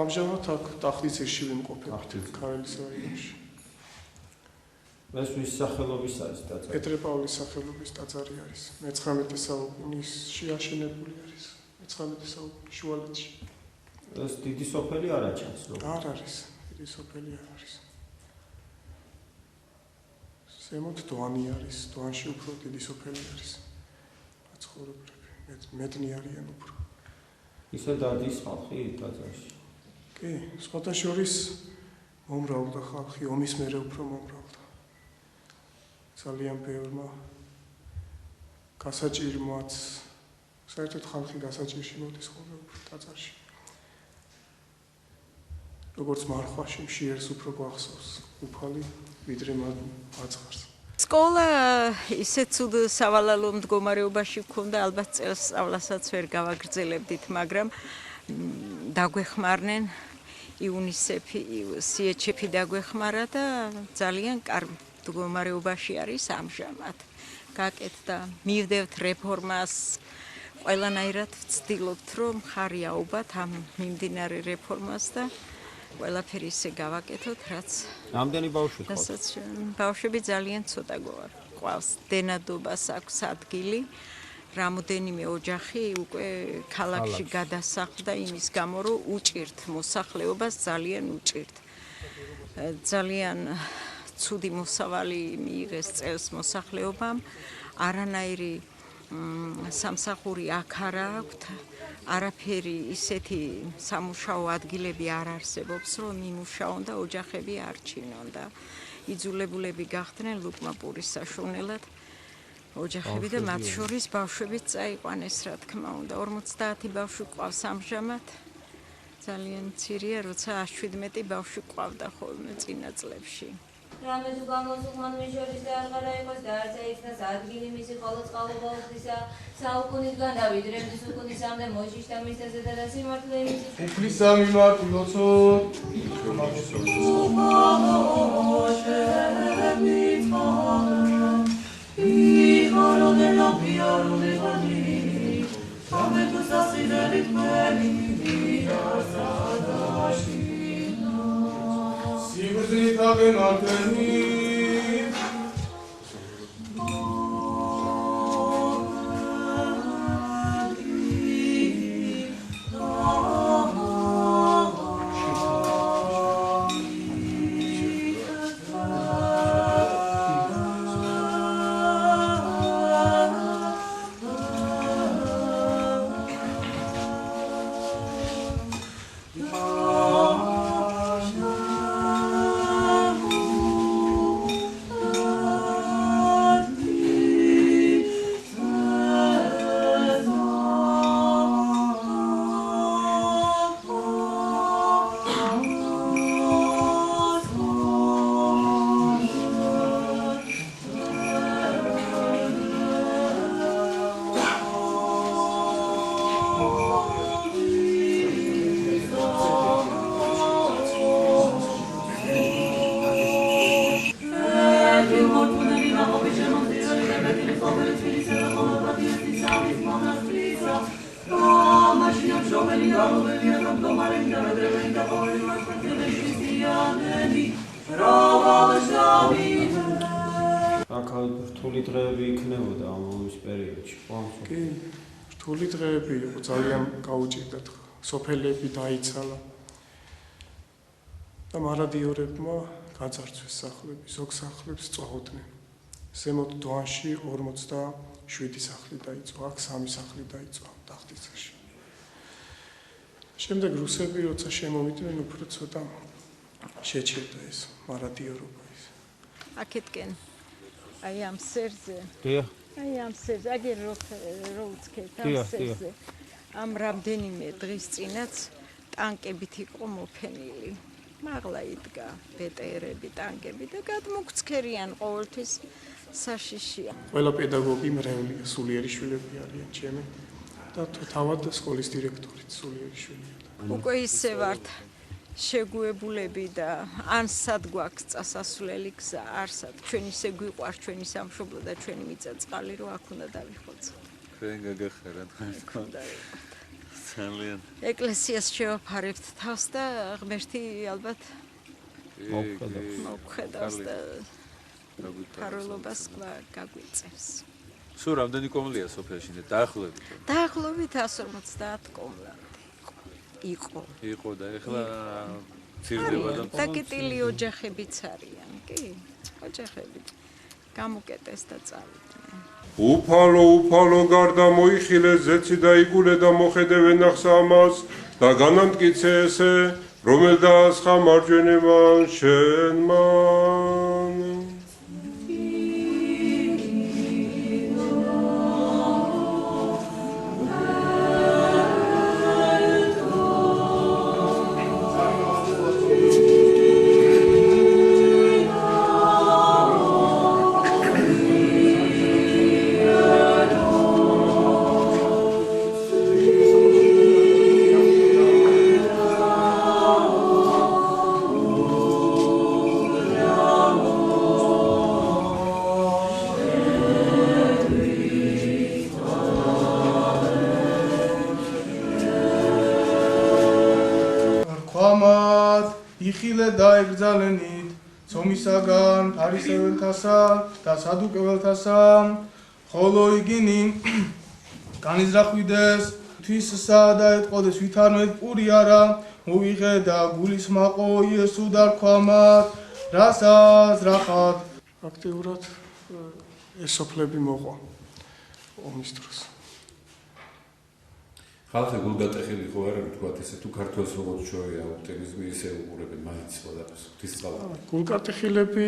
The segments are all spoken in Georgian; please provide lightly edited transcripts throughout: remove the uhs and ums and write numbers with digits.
ამჟამად აქ ტახტის ძირში ვიმყოფებით ქარელის რაიონში. ეს ვის სახელობის არის ტაძარი? პეტრე პავლეს სახელობის ტაძარი არის. 19 საუკუნეში აშენებული არის. 19 საუკუნის შუალედში. ეს დიდი სოფელი არ აჩანს, რომ? არ არის, დიდი სოფელი არ არის. ზემოთ დვანი არის, დვანში უფრო დიდი სოფელი არის. მაცხოვრებლები, მეტნი არიან უფრო. ისე დადის ხალხი ტაძარში. კი, სხვათა შორის მომრავლდა ხალხი, ომის მერე უფრო მომრავლდა. ძალიან ბევრმა გასაჭირმაც, საერთოდ ხალხი გასაჭირში მოდის ხოლმე უფრო ტაძარში. როგორც მარხვაში მშიერს უფრო გვახსოვს უფალი, ვიდრე მაწყარს. სკოლა ისეთ ცუდ სავალალო მდგომარეობაში გქონდა, ალბათ წელს სწავლასაც ვერ გავაგრძელებდით, მაგრამ დაგვეხმარნენ იუნისეფი, CHF დაგვეხმარა და ძალიან კარგ მდგომარეობაში არის ამჟამად. გაკეთდა, მივდევთ რეფორმას, ყველანაირად ვცდილობთ, რომ ხარი აუბათ ამ მიმდინარე რეფორმას და ყველაფერი ისე გავაკეთოთ, რაც რამდენი ბავშვი ყავს? ბავშვები ძალიან ცოტა გვყავს. დენადობას აქვს ადგილი. რამოდენიმე ოჯახი უკვე ქალაქში გადასახლდა იმის გამო, რომ უჭირთ მოსახლეობას, ძალიან უჭირთ. ძალიან ცუდი მოსავალი მიიღეს წელს მოსახლეობამ, არანაირი სამსახური აქ არ აქვთ, არაფერი ისეთი სამუშაო ადგილები არ არსებობს, რომ იმუშაონ და ოჯახები არჩინონ და იძულებულები გახდნენ ლუკმაპურის საშუალებლად ოჯახები და მათ შორის ბავშვებიც წაიყვანეს, რა თქმა უნდა. 50 ბავშვი ყავს ამჟამად. ძალიან მცირეა, როცა 17 ბავშვი ყავდა ხოლმე წინა წლებში. რამე თუ გამოსულმან მიშორის და აღარა იყოს და არც აიცნას ადგილი მისი ხოლო წყალობა უფლისა საუკუნისგან და ვიდრემდის უკუნისამდე მოშიშთა მისაზე და სიმართლე იმისი უფლისა მიმართულოცო აქ რთული დღეები იქნებოდა ამის პერიოდში, ხო? კი, რთული დღეები იყო, ძალიან გაუჭირდათ. სოფელები დაიცალა. და მარადიორებმა გაძარცვეს სახლები, ზოგ სახლებს წაუდნენ. ზემოთ დვანში 47 სახლი დაიწვა, აქ 3 სახლი დაიწვა ტახტიცაში. შემდეგ რუსები როცა შემოვიდნენ, უფრო ცოტა შეჩერდა ეს მარადიორობა ის. აქეთკენ აი ამ სერზე დიახ. აი ამ სერზე აგი როუცქეთ ამ დიახ, სერზე ამ რამდენიმე დღის წინაც ტანკებით იყო მოფენილი მაღლა იდგა ბეტერები ტანკები და გადმოგცქერიან ყოველთვის საშიშია ყველა პედაგოგი მრევლია, სულიერი შვილები არიან ჩემი და თავად სკოლის დირექტორიც სულიერი შვილია. უკვე ისე ვართ შეგუებულები და ან სად გვაქვს წასასვლელი გზა არსად ჩვენ ისე გვიყვარს ჩვენი სამშობლო და ჩვენი მიწა-წყალი რომ აქ უნდა დავიხოცოთ. ჩვენ გაგახარეთ ძალიან ეკლესიას შევაფარებთ თავს და ღმერთი ალბათ მოგხედავს და ფაროლობას გაგვიწევს. სულ რამდენი კომლია სოფიაში დაახლოებით? დაახლოებით 150 კომლანი იყო. იყო და ეხლა ცირდება და დაკეტილი ოჯახებიც არიან, კი? ოჯახები გამოკეტეს და წავიდნენ. უფალო გარდა მოიხილე ზეცი და იგულე და მოხედევენ ახსამას და განამტკიცე ესე რომელ დაასხა მარჯვენებან შენმან იხილე და ეკრძალენით ცომისაგან ფარისეველთასა და სადუკეველთასა ხოლო იგინი განიზრახვიდეს თვისსა და ეტყოდეს ვითარნეთ პური არა მოვიღე და გულის მაყო იესო დარქვამათ რასაც რახат აქტიურად ეს სოფლები მოყვა ომის დროს. ხალხი გულგატეხილი ხო არა ვთქვათ ესე თუ ქართველს როგორც ჩვეა ოპტიმიზმი ისე უყურებენ მაინც ყველაფერს ღვთისწყალად. გულგატეხილები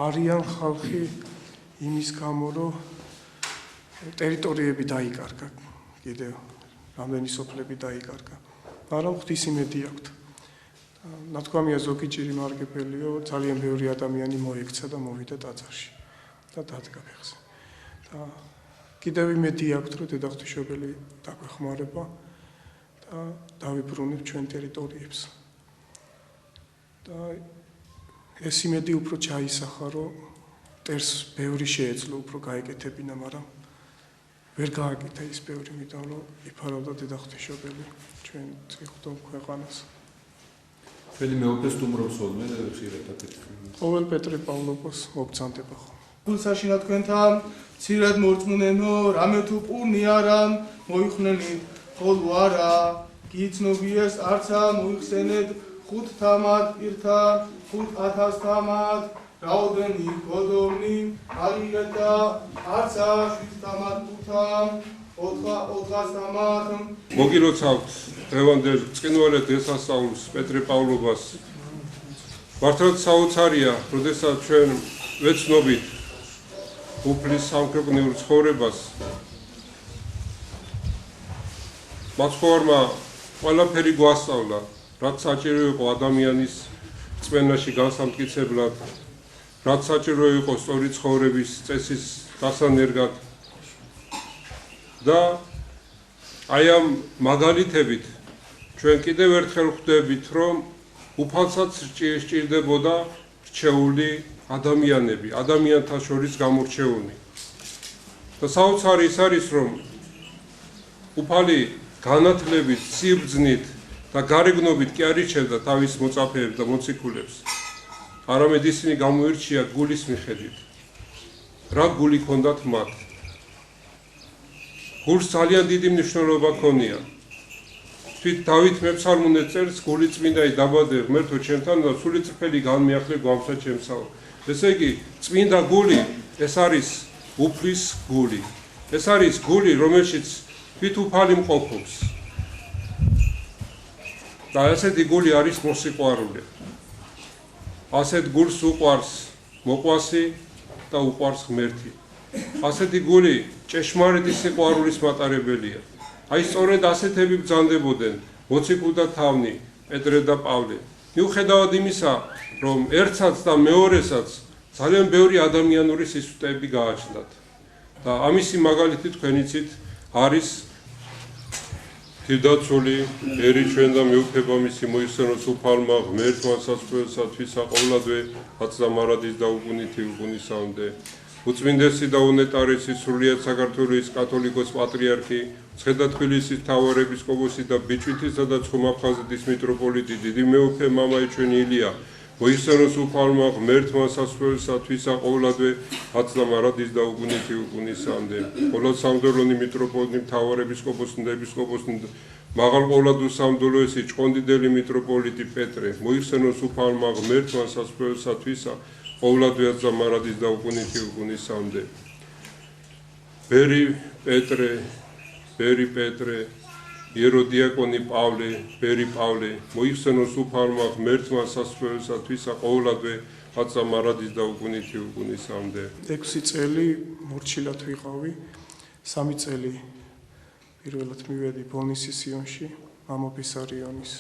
არიან ხალხი იმის გამო რომ ტერიტორიები დაიკარგა კიდევ რამდენი სოფლები დაიკარგა. მაგრამ ღვთის იმედი აქვთ. ნათქვამია ზოგი ჭირი მარგებელიო ძალიან ბევრი ადამიანი მოექცა და მოვიდა ტაძარში და დადგა ფეხზე. და კიდევ იმედი აქვთ რომ დედა ღვთისმშობელი დაგვეხმარება და დავიბრუნებ ჩვენ ტერიტორიებს. და ეს იმედი უფრო ჩაისახა რომ ტერს ბევრი შეეძლო უფრო გაეკეთებინა, მაგრამ ვერ გააკეთა ის ბევრი, იმიტომ რომ იფარავდა დედა ღვთისმშობელი ჩვენ წიხვდომ ქვეყანას. ჩვენი მეუფე სტუმრობს ხოლმე ხშირად აქეთ. ყოველ პეტრე პავლობას მოგწანდება ხო. გულსაშინა თქვენთან ცირად მორწმუნენო რამე თუ პურნი არა მოიხსნენით ხოლო არა გიცნობიეს არცა მოიხსენეთ 5 თამად პირთა 5000 თამად რაოდენი გოდომნი აღიღეთ არცა 7 თამად პუთა 400 თამად მოგილოცავთ დღევანდელ წინვალე დღესასწაულს პეტრე პავლობას მართლაც საოცარია როდესაც ჩვენ ვეცნობით უფლის სამქვეყნიურ ცხოვრებას მაცხოვარმა ყველაფერი გვასწავლა რაც საჭირო იყო ადამიანის წმენაში განსამტკიცებლად რაც საჭირო იყო სწორი ცხოვრების წესის დასანერგად და აი ამ მაგალითებით ჩვენ კიდევ ერთხელ ხვდებით რომ უფალსაც სჭირდებოდა რჩეული ადამიანები, ადამიანთა შორის გამორჩეული. და საოცარი ის არის, რომ უფალი განათლებით, სიბრძნით და გარეგნობით კი არ ირჩევდა თავის მოწაფეებს და მოციქულებს. არამედ ისინი გამოირჩია გულის მიხედვით. რა გული ჰქონდათ მათ? გულს ძალიან დიდი მნიშვნელობა ჰქონია. თვით დავით მეფსალმუნე წერს გული წმინდაი დაბადე ღმერთო ჩემთან და სული წრფელი განმეახლე გვამსა ჩემსაო. ესე იგი წმინდა გული ეს არის უფლის გული. ეს არის გული რომელშიც თვით უფალი მყოფობს. და ესეთი გული არის მოსიყვარული. ასეთ გულს უყვარს მოყვასი და უყვარს ღმერთი. ასეთი გული ჭეშმარიტი სიყვარულის მატარებელია. აი სწორედ ასეთები ბრძანდებოდნენ მოციქულ და თავნი პეტრე და პავლე. მიუხედავად იმისა, რომ ერთსაც და მეორესაც ძალიან ბევრი ადამიანური სისუსტეები გააჩნდათ. და ამისი მაგალითი თქვენიცით არის თირდაცული ერი ჩვენ და მიუქება მისი მოიხსენოს უფალმა ღმერთმა სასწაულსა თვისა ყოვლადვე აცდა მარადის და უგუნითი უგუნისამდე. უწმინდესი და უნეტარესი სრულიად საქართველოს კათოლიკოს პატრიარქი ცხედა თბილისის მთავარ ეპისკოპოსი და ბიჭვინთისა და ცხუმაფხაზეთის მიტროპოლიტი დიდი მეუფე მამაი ჩვენი ილია მოიხსენოს უფალმა ღმერთმა სასწაულსა თვისა ყოვლადვე აცდა მარადის და უგუნითი უგუნისამდე. ყოვლად სამდელონი მიტროპოლიტი მთავარ ეპისკოპოსი და ეპისკოპოსი მაღალ ყოვლადო სამდელოესი ჭყონდიდელი მიტროპოლიტი პეტრე მოიხსენოს უფალმა ღმერთმა სასწაულსა თვისა ყოვლადვე აცდა მარადის და უგუნითი უგუნისამდე. ბერი პეტრე იეროდიაკონი პავლე, ბერი პავლე, მოიხსენოს უფალმა ღმერთმა სასწაულსა თვისა ყოვლადვე აცდა მარადის და უგუნითი უგუნისამდე. 6 წელი მორჩილად ვიყავი, 3 წელი პირველად მივედი ბონისის იონში, მამო ბესარიონის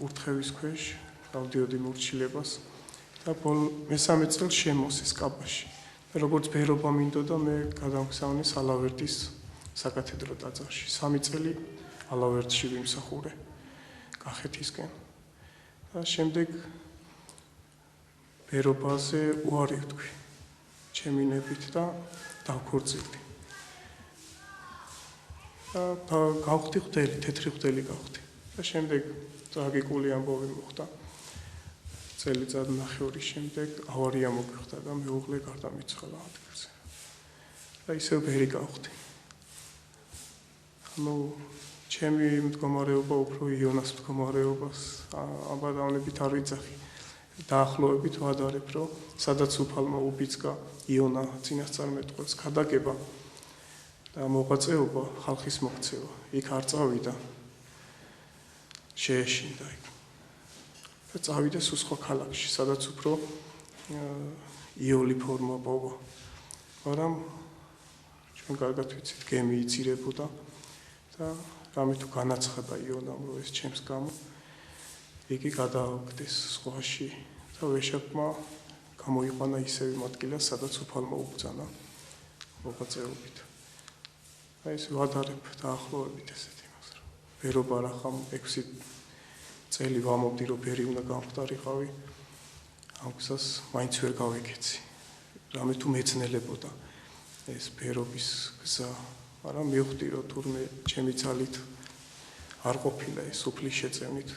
კურთხევის ქვეშ, გავდიოდი მორჩილებას და მესამე წელს შემოსეს კაბაში. როგორც ბერობა მინდოდა, მე გადავგზავნე ალავერდის საკათედრო ტაძარში. 3 წელი ალავერდში ვიმსახურე კახეთისკენ. და შემდეგ ბერობაზე უარი ვთქვი ჩემი ნებით და დავქორწილდი. და გავხდი ღვთელი, თეთრი ღვთელი გავხდი. და შემდეგ ტრაგიკული ამბავი მოხდა. წელიწად ნახევრის შემდეგ ავარია მოგიხდა და მეუღლე გარდამიცვალა ადგილზე. და ისევ ბერი გავხდი. ანუ ჩემი მდგომარეობა უფრო იონას მდგომარეობას აბადავნებით არ ვიცახი. დაახლოებით ვადარებ, რომ სადაც უფალმა უბიძგა იონა წინასწარმეტყველს ქადაგება და მოღვაწეობა, ხალხის მოქცევა, იქ არ წავიდა. შეეშინდა იქ. და წავიდა სულ სხვა ქალაქში, სადაც უფრო იოლი ფორმა პოვა. მაგრამ ჩვენ კარგად ვიცით, გემი იცირებოდა და რამე თუ განაცხადა იონამ, რომ ეს ჩემს გამო იგი გადააგდეს სხვაში და ვეშაპმა გამოიყვანა ისევ იმ ადგილას, სადაც უფალმა უბრძანა მოღვაწეობით. აი ეს ვადარებ დაახლოებით ესეთ იმას, რომ ბერობა რახამ 6 წელი ვამობდი, რომ ბერი უნდა გამختارიყავი, ამ გზას მაინც ვერ გავეკეცი. რამე თუ მეცნელებოდა ეს ბერობის გზა, მაგრამ მივხვდი, რომ თურმე ჩემი ძალით არ ყოფილა ეს უფლის შეწევნით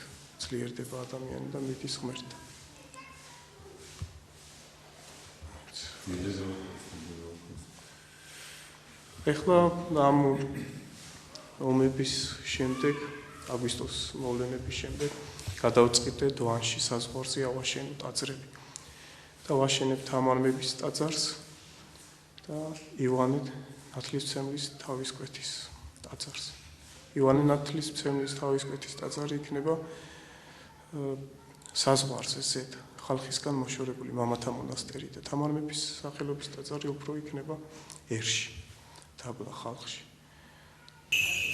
ძლიერდება ადამიანი და მიდის ღმერთთან. ეხლა ამ ომების შემდეგ, აგვისტოს მოვლენების შემდეგ გადავწყვიტე დოანში საზღვარზე ავაშენო ტაძრები. და ვაშენებ თამარმების ტაძარს და ივანე ნათლისმცემლის თავისკვეთის ტაძარს. ივანე ნათლისმცემლის თავისკვეთის ტაძარი იქნება საზღვარზე ზედ ხალხისგან მოშორებული მამათა მონასტერი და თამარმების სახელობის ტაძარი უფრო იქნება ერში, დაბლა ხალხში.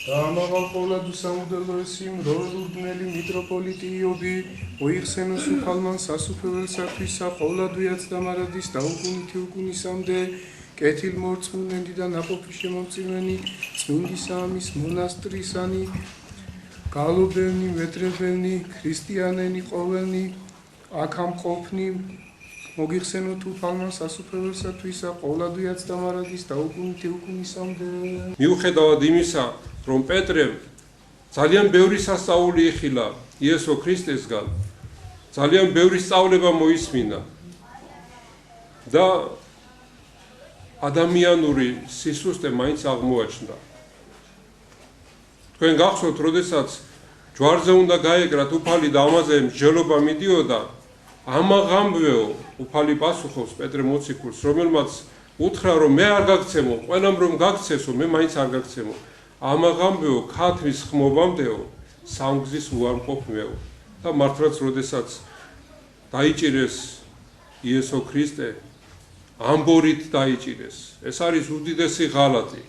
და ამაღალ ყოვლადო სამუდელოესი მროვლურდნელი მიტროპოლიტი იობი მოიხსენოს უფალმა სასუფეველსათვისა ყოვლადვე აცდა მარადის და უგუნითი უგუნისამდე კეთილმორწმუნენი და ნაყოფი შემომწირვენი წმინდი სამის მონასტრისანი გალობელნი, მეტრებელნი, ქრისტიანენი ყოველნი აქ ამყოფნი მოგიხსენოთ უფალმა სასუფეველსათვისა ყოვლადვე აცდა მარადის და უგუნითი უგუნისამდე. მიუხედავად იმისა, რომ პეტრემ ძალიან ბევრი სასწაული იხილა იესო ქრისტესგან, ძალიან ბევრი სწავლება მოისმინა და ადამიანური სისუსტე მაინც აღმოაჩნდა. თქვენ გახსოვთ, როდესაც ჯვარზე უნდა გაეკრათ უფალი და ამაზე მსჯელობა მიდიოდა, ამაღამბეო, უფალი პასუხობს პეტრე მოციქულს, რომელმაც უთხრა, რომ მე არ გაგცემო, ყველამ რომ გაგცესო, მე მაინც არ გაგცემო. ამაღამბეო, ქათმის ხმობამდეო, სამგზის უარმყოფმეო. და მართლაც, როდესაც დაიჭირეს იესო ქრისტე, ამბორით დაიჭირეს. ეს არის უდიდესი ღალატი,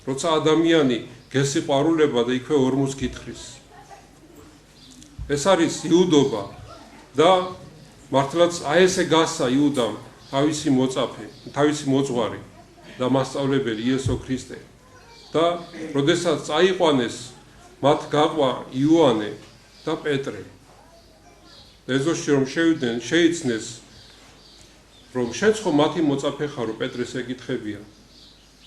როცა ადამიანი გესიყვარულება და იქვე ორმოს კითხვის. ეს არის იუდობა და მართლაც აი ესე გასცა იუდამ თავისი მოწაფე, თავისი მოძღვარი და მასწავლებელი იესო ქრისტე. და როდესაც წაიყვანეს, მათ გაყვა იოანე და პეტრე. ეზოში რომ შევიდნენ, შეიცნეს, რომ შენც ხო მათი მოწაფე ხარო, პეტრეს ეკითხებია.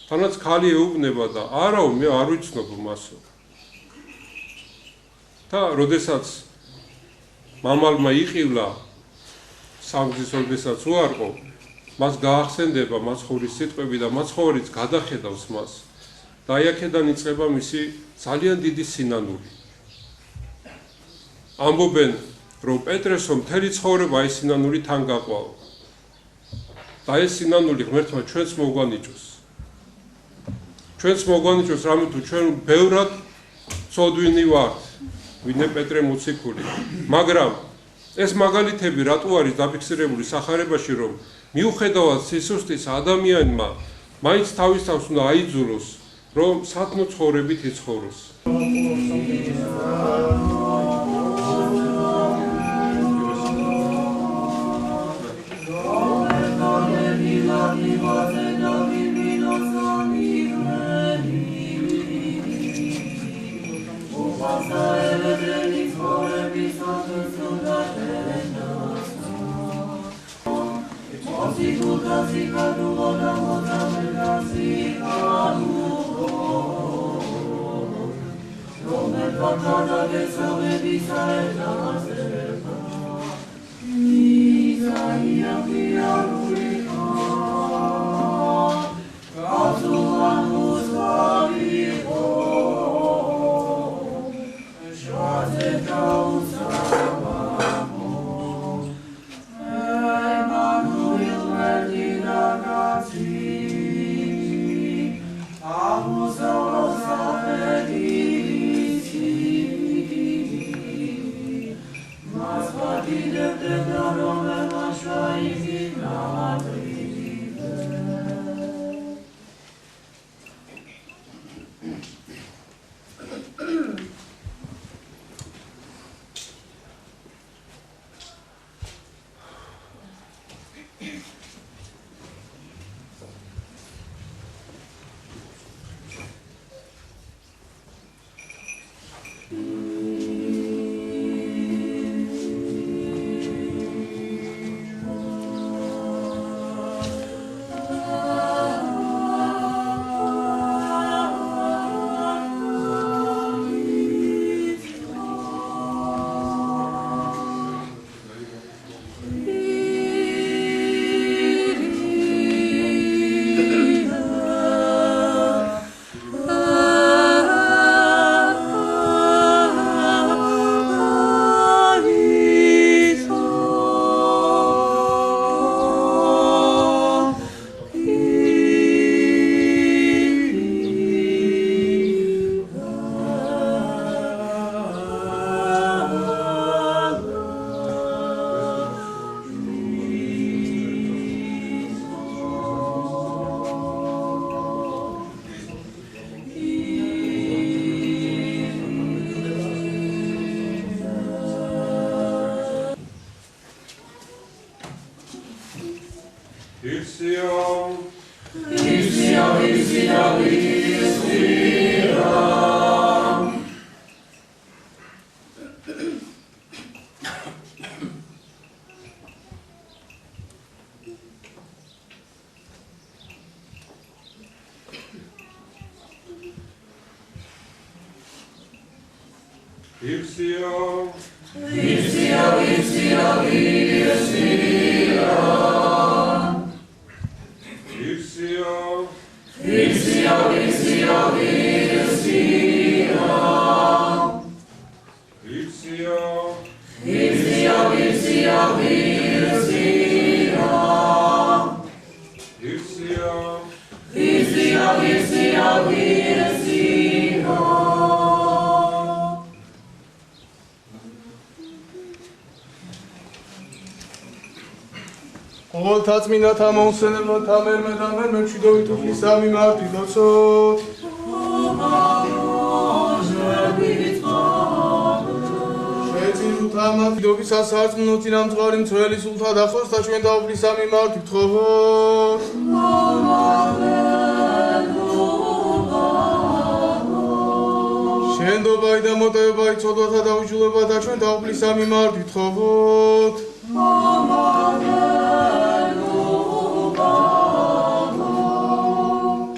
თანაც ქალი ეუბნება და არაო, მე არ ვიცნობ მასო. და როდესაც მამალმა იყივლა სამგზის როდესაც უარყო, მას გაახსენდება მაცხოვრის სიტყვები და მაცხოვრიც გადახედავს მას. და აი აქედან იწყება მისი ძალიან დიდი სინანული. ამბობენ, რომ პეტრესო მთელი ცხოვრება ეს სინანული თან გაყვაო. და ეს სინანული ღმერთმა ჩვენც მოგვანიჭოს. ჩვენც მოგვანიჭოს, რამე თუ ჩვენ ბევრად ცოდვინი ვართ, ვინმე პეტრე მოციქული. მაგრამ ეს მაგალითები რატო არის დაფიქსირებული სახარებაში, რომ მიუხედავად სისუსტის ადამიანმა მაინც თავის თავს უნდა აიძულოს, რომ სათნო ცხოვრებით იცხოვროს. Ixia, ყოველთა წმინდათა მოусვენებლად თამერმე და მერმე მშვიდობით უფლის სამი მარტი ლოცოთ. შეწირუთა მშვიდობისას სარწმუნო წინამძღვარი მცველი სულთა დახოს და ჩვენ დაუფლის სამი მარტი ვთხოვოთ. შენდობაი და მოტევებაი ცოდვათა და უჯულებათა ჩვენ დაუფლის სამი მარტი ვთხოვოთ.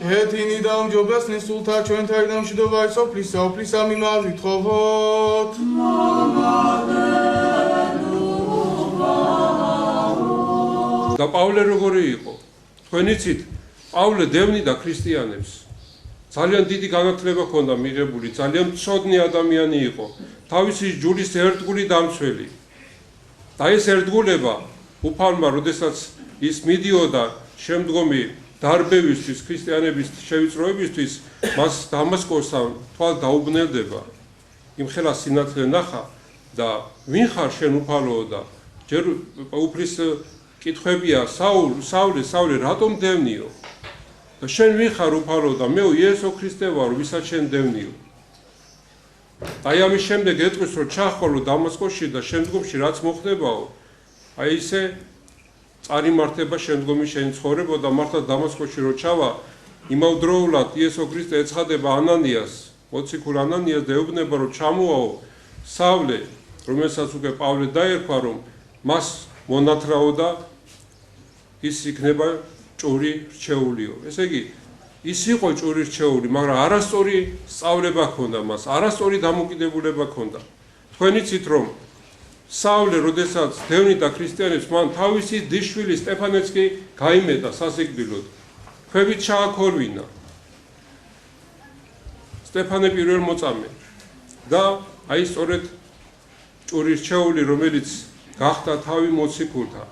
კეთინი და უმჯობესნი სულთა ჩვენთან და მშვიდობაი სოფლის საუფლის სამი მარტი ვთხოვოთ. და პავლე როგორი იყო? თქვენ იცით, პავლე დევნიდა ქრისტიანებს. ძალიან დიდი განათლება ჰქონდა მიღებული, ძალიან მცოდნე ადამიანი იყო. თავისი ჯურის ერთგული დამცველი. და ეს ერთგულება უფალმა, როდესაც ის მიდიოდა შემდგომი დარბევისთვის, ქრისტიანების შევიწროებისთვის, მას დამასკოსთან თვალ დაუბნელდება. იმხელა სინათლე ნახა და ვინ ხარ შენ უფალო და ჯერ უფლის კითხვებია საულე, რატომ დევნიო? და შენ ვინ ხარ უფალო და მე იესო ქრისტე ვარ, ვისაც შენ დევნიო. აი ამის შემდეგ ეტყვის, რომ ჩახოლო დამასკოსში და შემდგომში რაც მოხდებაო, აი ისე წარიმართება შემდგომი შენი ცხოვრება და მართლა დამასკოსში რო ჩავა, იმავდროულად იესო ქრისტე ეცხადება ანანიას, მოციქულ ანანიას და ეუბნება, რომ ჩამოაო სავლე, რომელსაც უკვე პავლე დაერქვა, რომ მას მონათრაო და ის იქნება ჭური რჩეულიო. ესე იგი, ის იყო ჭური რჩეული, მაგრამ არასწორი სწავლება ჰქონდა მას, არასწორი დამოკიდებულება ჰქონდა. თქვენ იცით, რომ სავლე, როდესაც დევნიდა ქრისტიანებს, მან თავისი დისშვილი სტეფანეც კი გაიმეტა სასიკვდილოდ. ქვევით ჩააქორვინა. სტეფანე პირველ მოწამე და აი სწორედ ჭური რჩეული, რომელიც გახდა თავი მოციქულთა.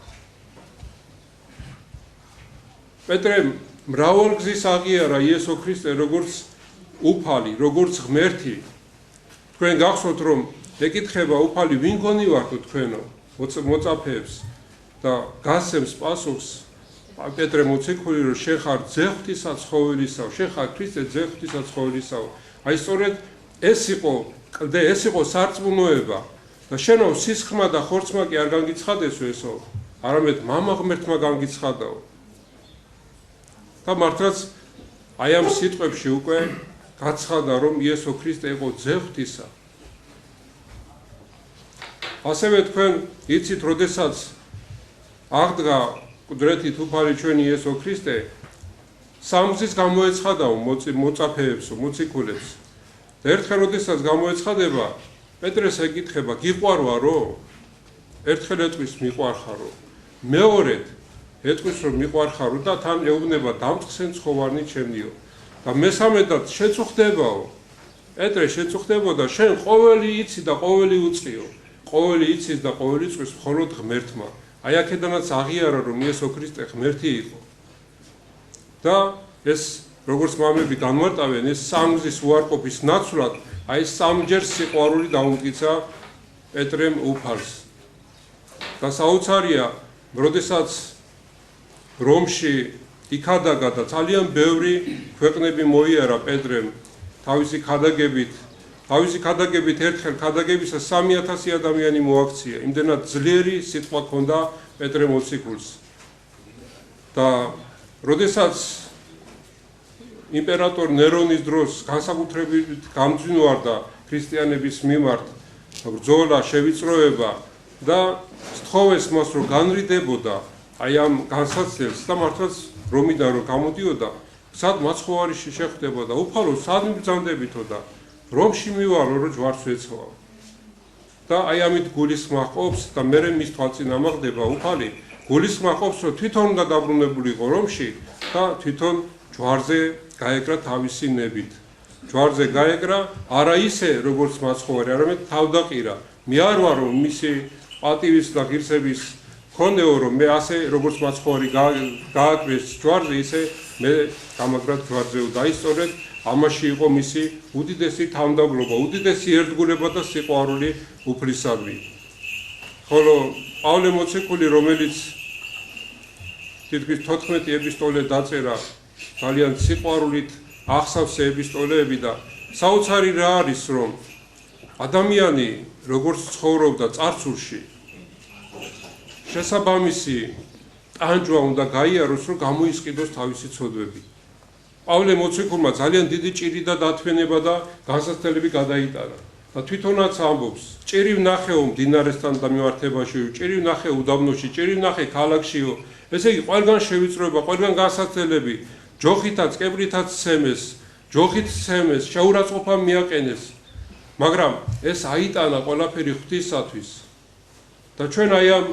პეტრემ მრავალგზის აღიარა იესო ქრისტე როგორც უფალი, როგორც ღმერთი. თქვენ გახსოვთ, რომ ეკითხება უფალი ვინ გონი ვართო თქვენო მოწაფეებს და გასცემს პასუხს პეტრე მოციქული, რომ შენ ხარ ძეხვთისა ცხოველისაო, შენ ხარ ქრისტე ძეხვთისა ცხოველისაო. აი სწორედ ეს იყო სარწმუნოება და შენო სისხლმა და ხორცმა კი არ განგიცხადესო ესო, არამედ მამა ღმერთმა განგიცხადაო. და მართლაც აი ამ სიტყვებში უკვე გაცხადა, რომ იესო ქრისტე იყო ძეხვთისა. ასევე თქვენ იცით, როდესაც აღდგა მკვდრეთით უფალი ჩვენი იესო ქრისტე, სამგზის გამოეცხადაო მოწაფეებსო, მოციქულებს. და ერთხელ როდესაც გამოეცხადება, პეტრეს ეკითხება, გიყვარვარო? ერთხელ ეტყვის მიყვარხარო. მეორედ ეტყვის, რომ მიყვარხარო და თან ეუბნება, დამწყსენ ცხოვარნი ჩემნიო. და მესამედად შეწუხდებაო. პეტრე შეწუხდებოდა, შენ ყოველი იცი და ყოველი უწყიო. ყოველი იცის და ყოველი წვის მხოლოდ ღმერთმა. აი აქედანაც აღიარა, რომ იესო ქრისტე ღმერთი იყო. და ეს როგორც მამები განმარტავენ, ეს სამგზის უარყოფის ნაცვლად, აი სამჯერ სიყვარული დაუმტკიცა პეტრემ უფალს. და საოცარია, როდესაც რომში იქადაგა და ძალიან ბევრი ქვეყნები მოიარა პეტრემ თავისი ქადაგებით ერთხელ ქადაგებისა 3000 ადამიანი მოაქცია. იმდენად ძლიერი სიტყვა ჰქონდა პეტრე მოციქულს. და როდესაც იმპერატორ ნერონის დროს განსაკუთრებით გამძვინვარდა ქრისტიანების მიმართ ბრძოლა, შევიწროება და სთხოვეს მას, რომ განრიდებოდა აი ამ განსაცდელს და მართლაც რომიდან რომ გამოდიოდა, სად მაცხოვარიში შეხვდებოდა, უფალო, სად მიბრძანდებითო და რომში მივარო, რომ ჯვარს ვეცხოვავ. და აი ამით გულისხმ ყოფს და მე მის თვალწინ ამაღდება უფალი გულისხმ ყოფს რომ თვითონ უნდა დაბრუნებულიყო რომში და თვითონ ჯვარზე გაეკრა თავისი ნებით ჯვარზე გაეკრა არა ისე როგორც მაცხოვარი არამედ თავდაყირა მე არ ვარ რომ მისი პატივის და ღირსების ქონდეო რომ მე ასე როგორც მაცხოვარი გააკრეს ჯვარზე ისე მე გამაგრად ჯვარზეო დაისწორეთ ამაში იყო მისი უდიდესი თავმდაბლობა უდიდესი ერთგულება და სიყვარული უფლისადმი ხოლო პავლე მოციქული რომელიც თითქმის 14 ეპისტოლე დაწერა ძალიან სიყვარულით ახსავს ეპისტოლეები და საოცარი რა არის რომ ადამიანი როგორც ცხოვრობდა წარსულში შესაბამისი ტანჯვა უნდა გაიაროს რომ გამოისყიდოს თავისი ცოდვები პავლე მოციქულმა ძალიან დიდი ჭირი და დათვენება და განსაცდელები გადაიტანა და თვითონაც ამბობს ჭირი ვნახეო მდინარესთან დამემართებაში ჭირი ვნახე უდაბნოში ჭირი ვნახე ქალაქშიო ესე იგი ყველგან შევიწროება ყველგან განსაცდელები ჯოხითაც კებრითაც ცემეს ჯოხით ცემეს შეურაცხყოფა მიაყენეს მაგრამ ეს აიტანა ყველაფერი ღვთისათვის და ჩვენ აი ამ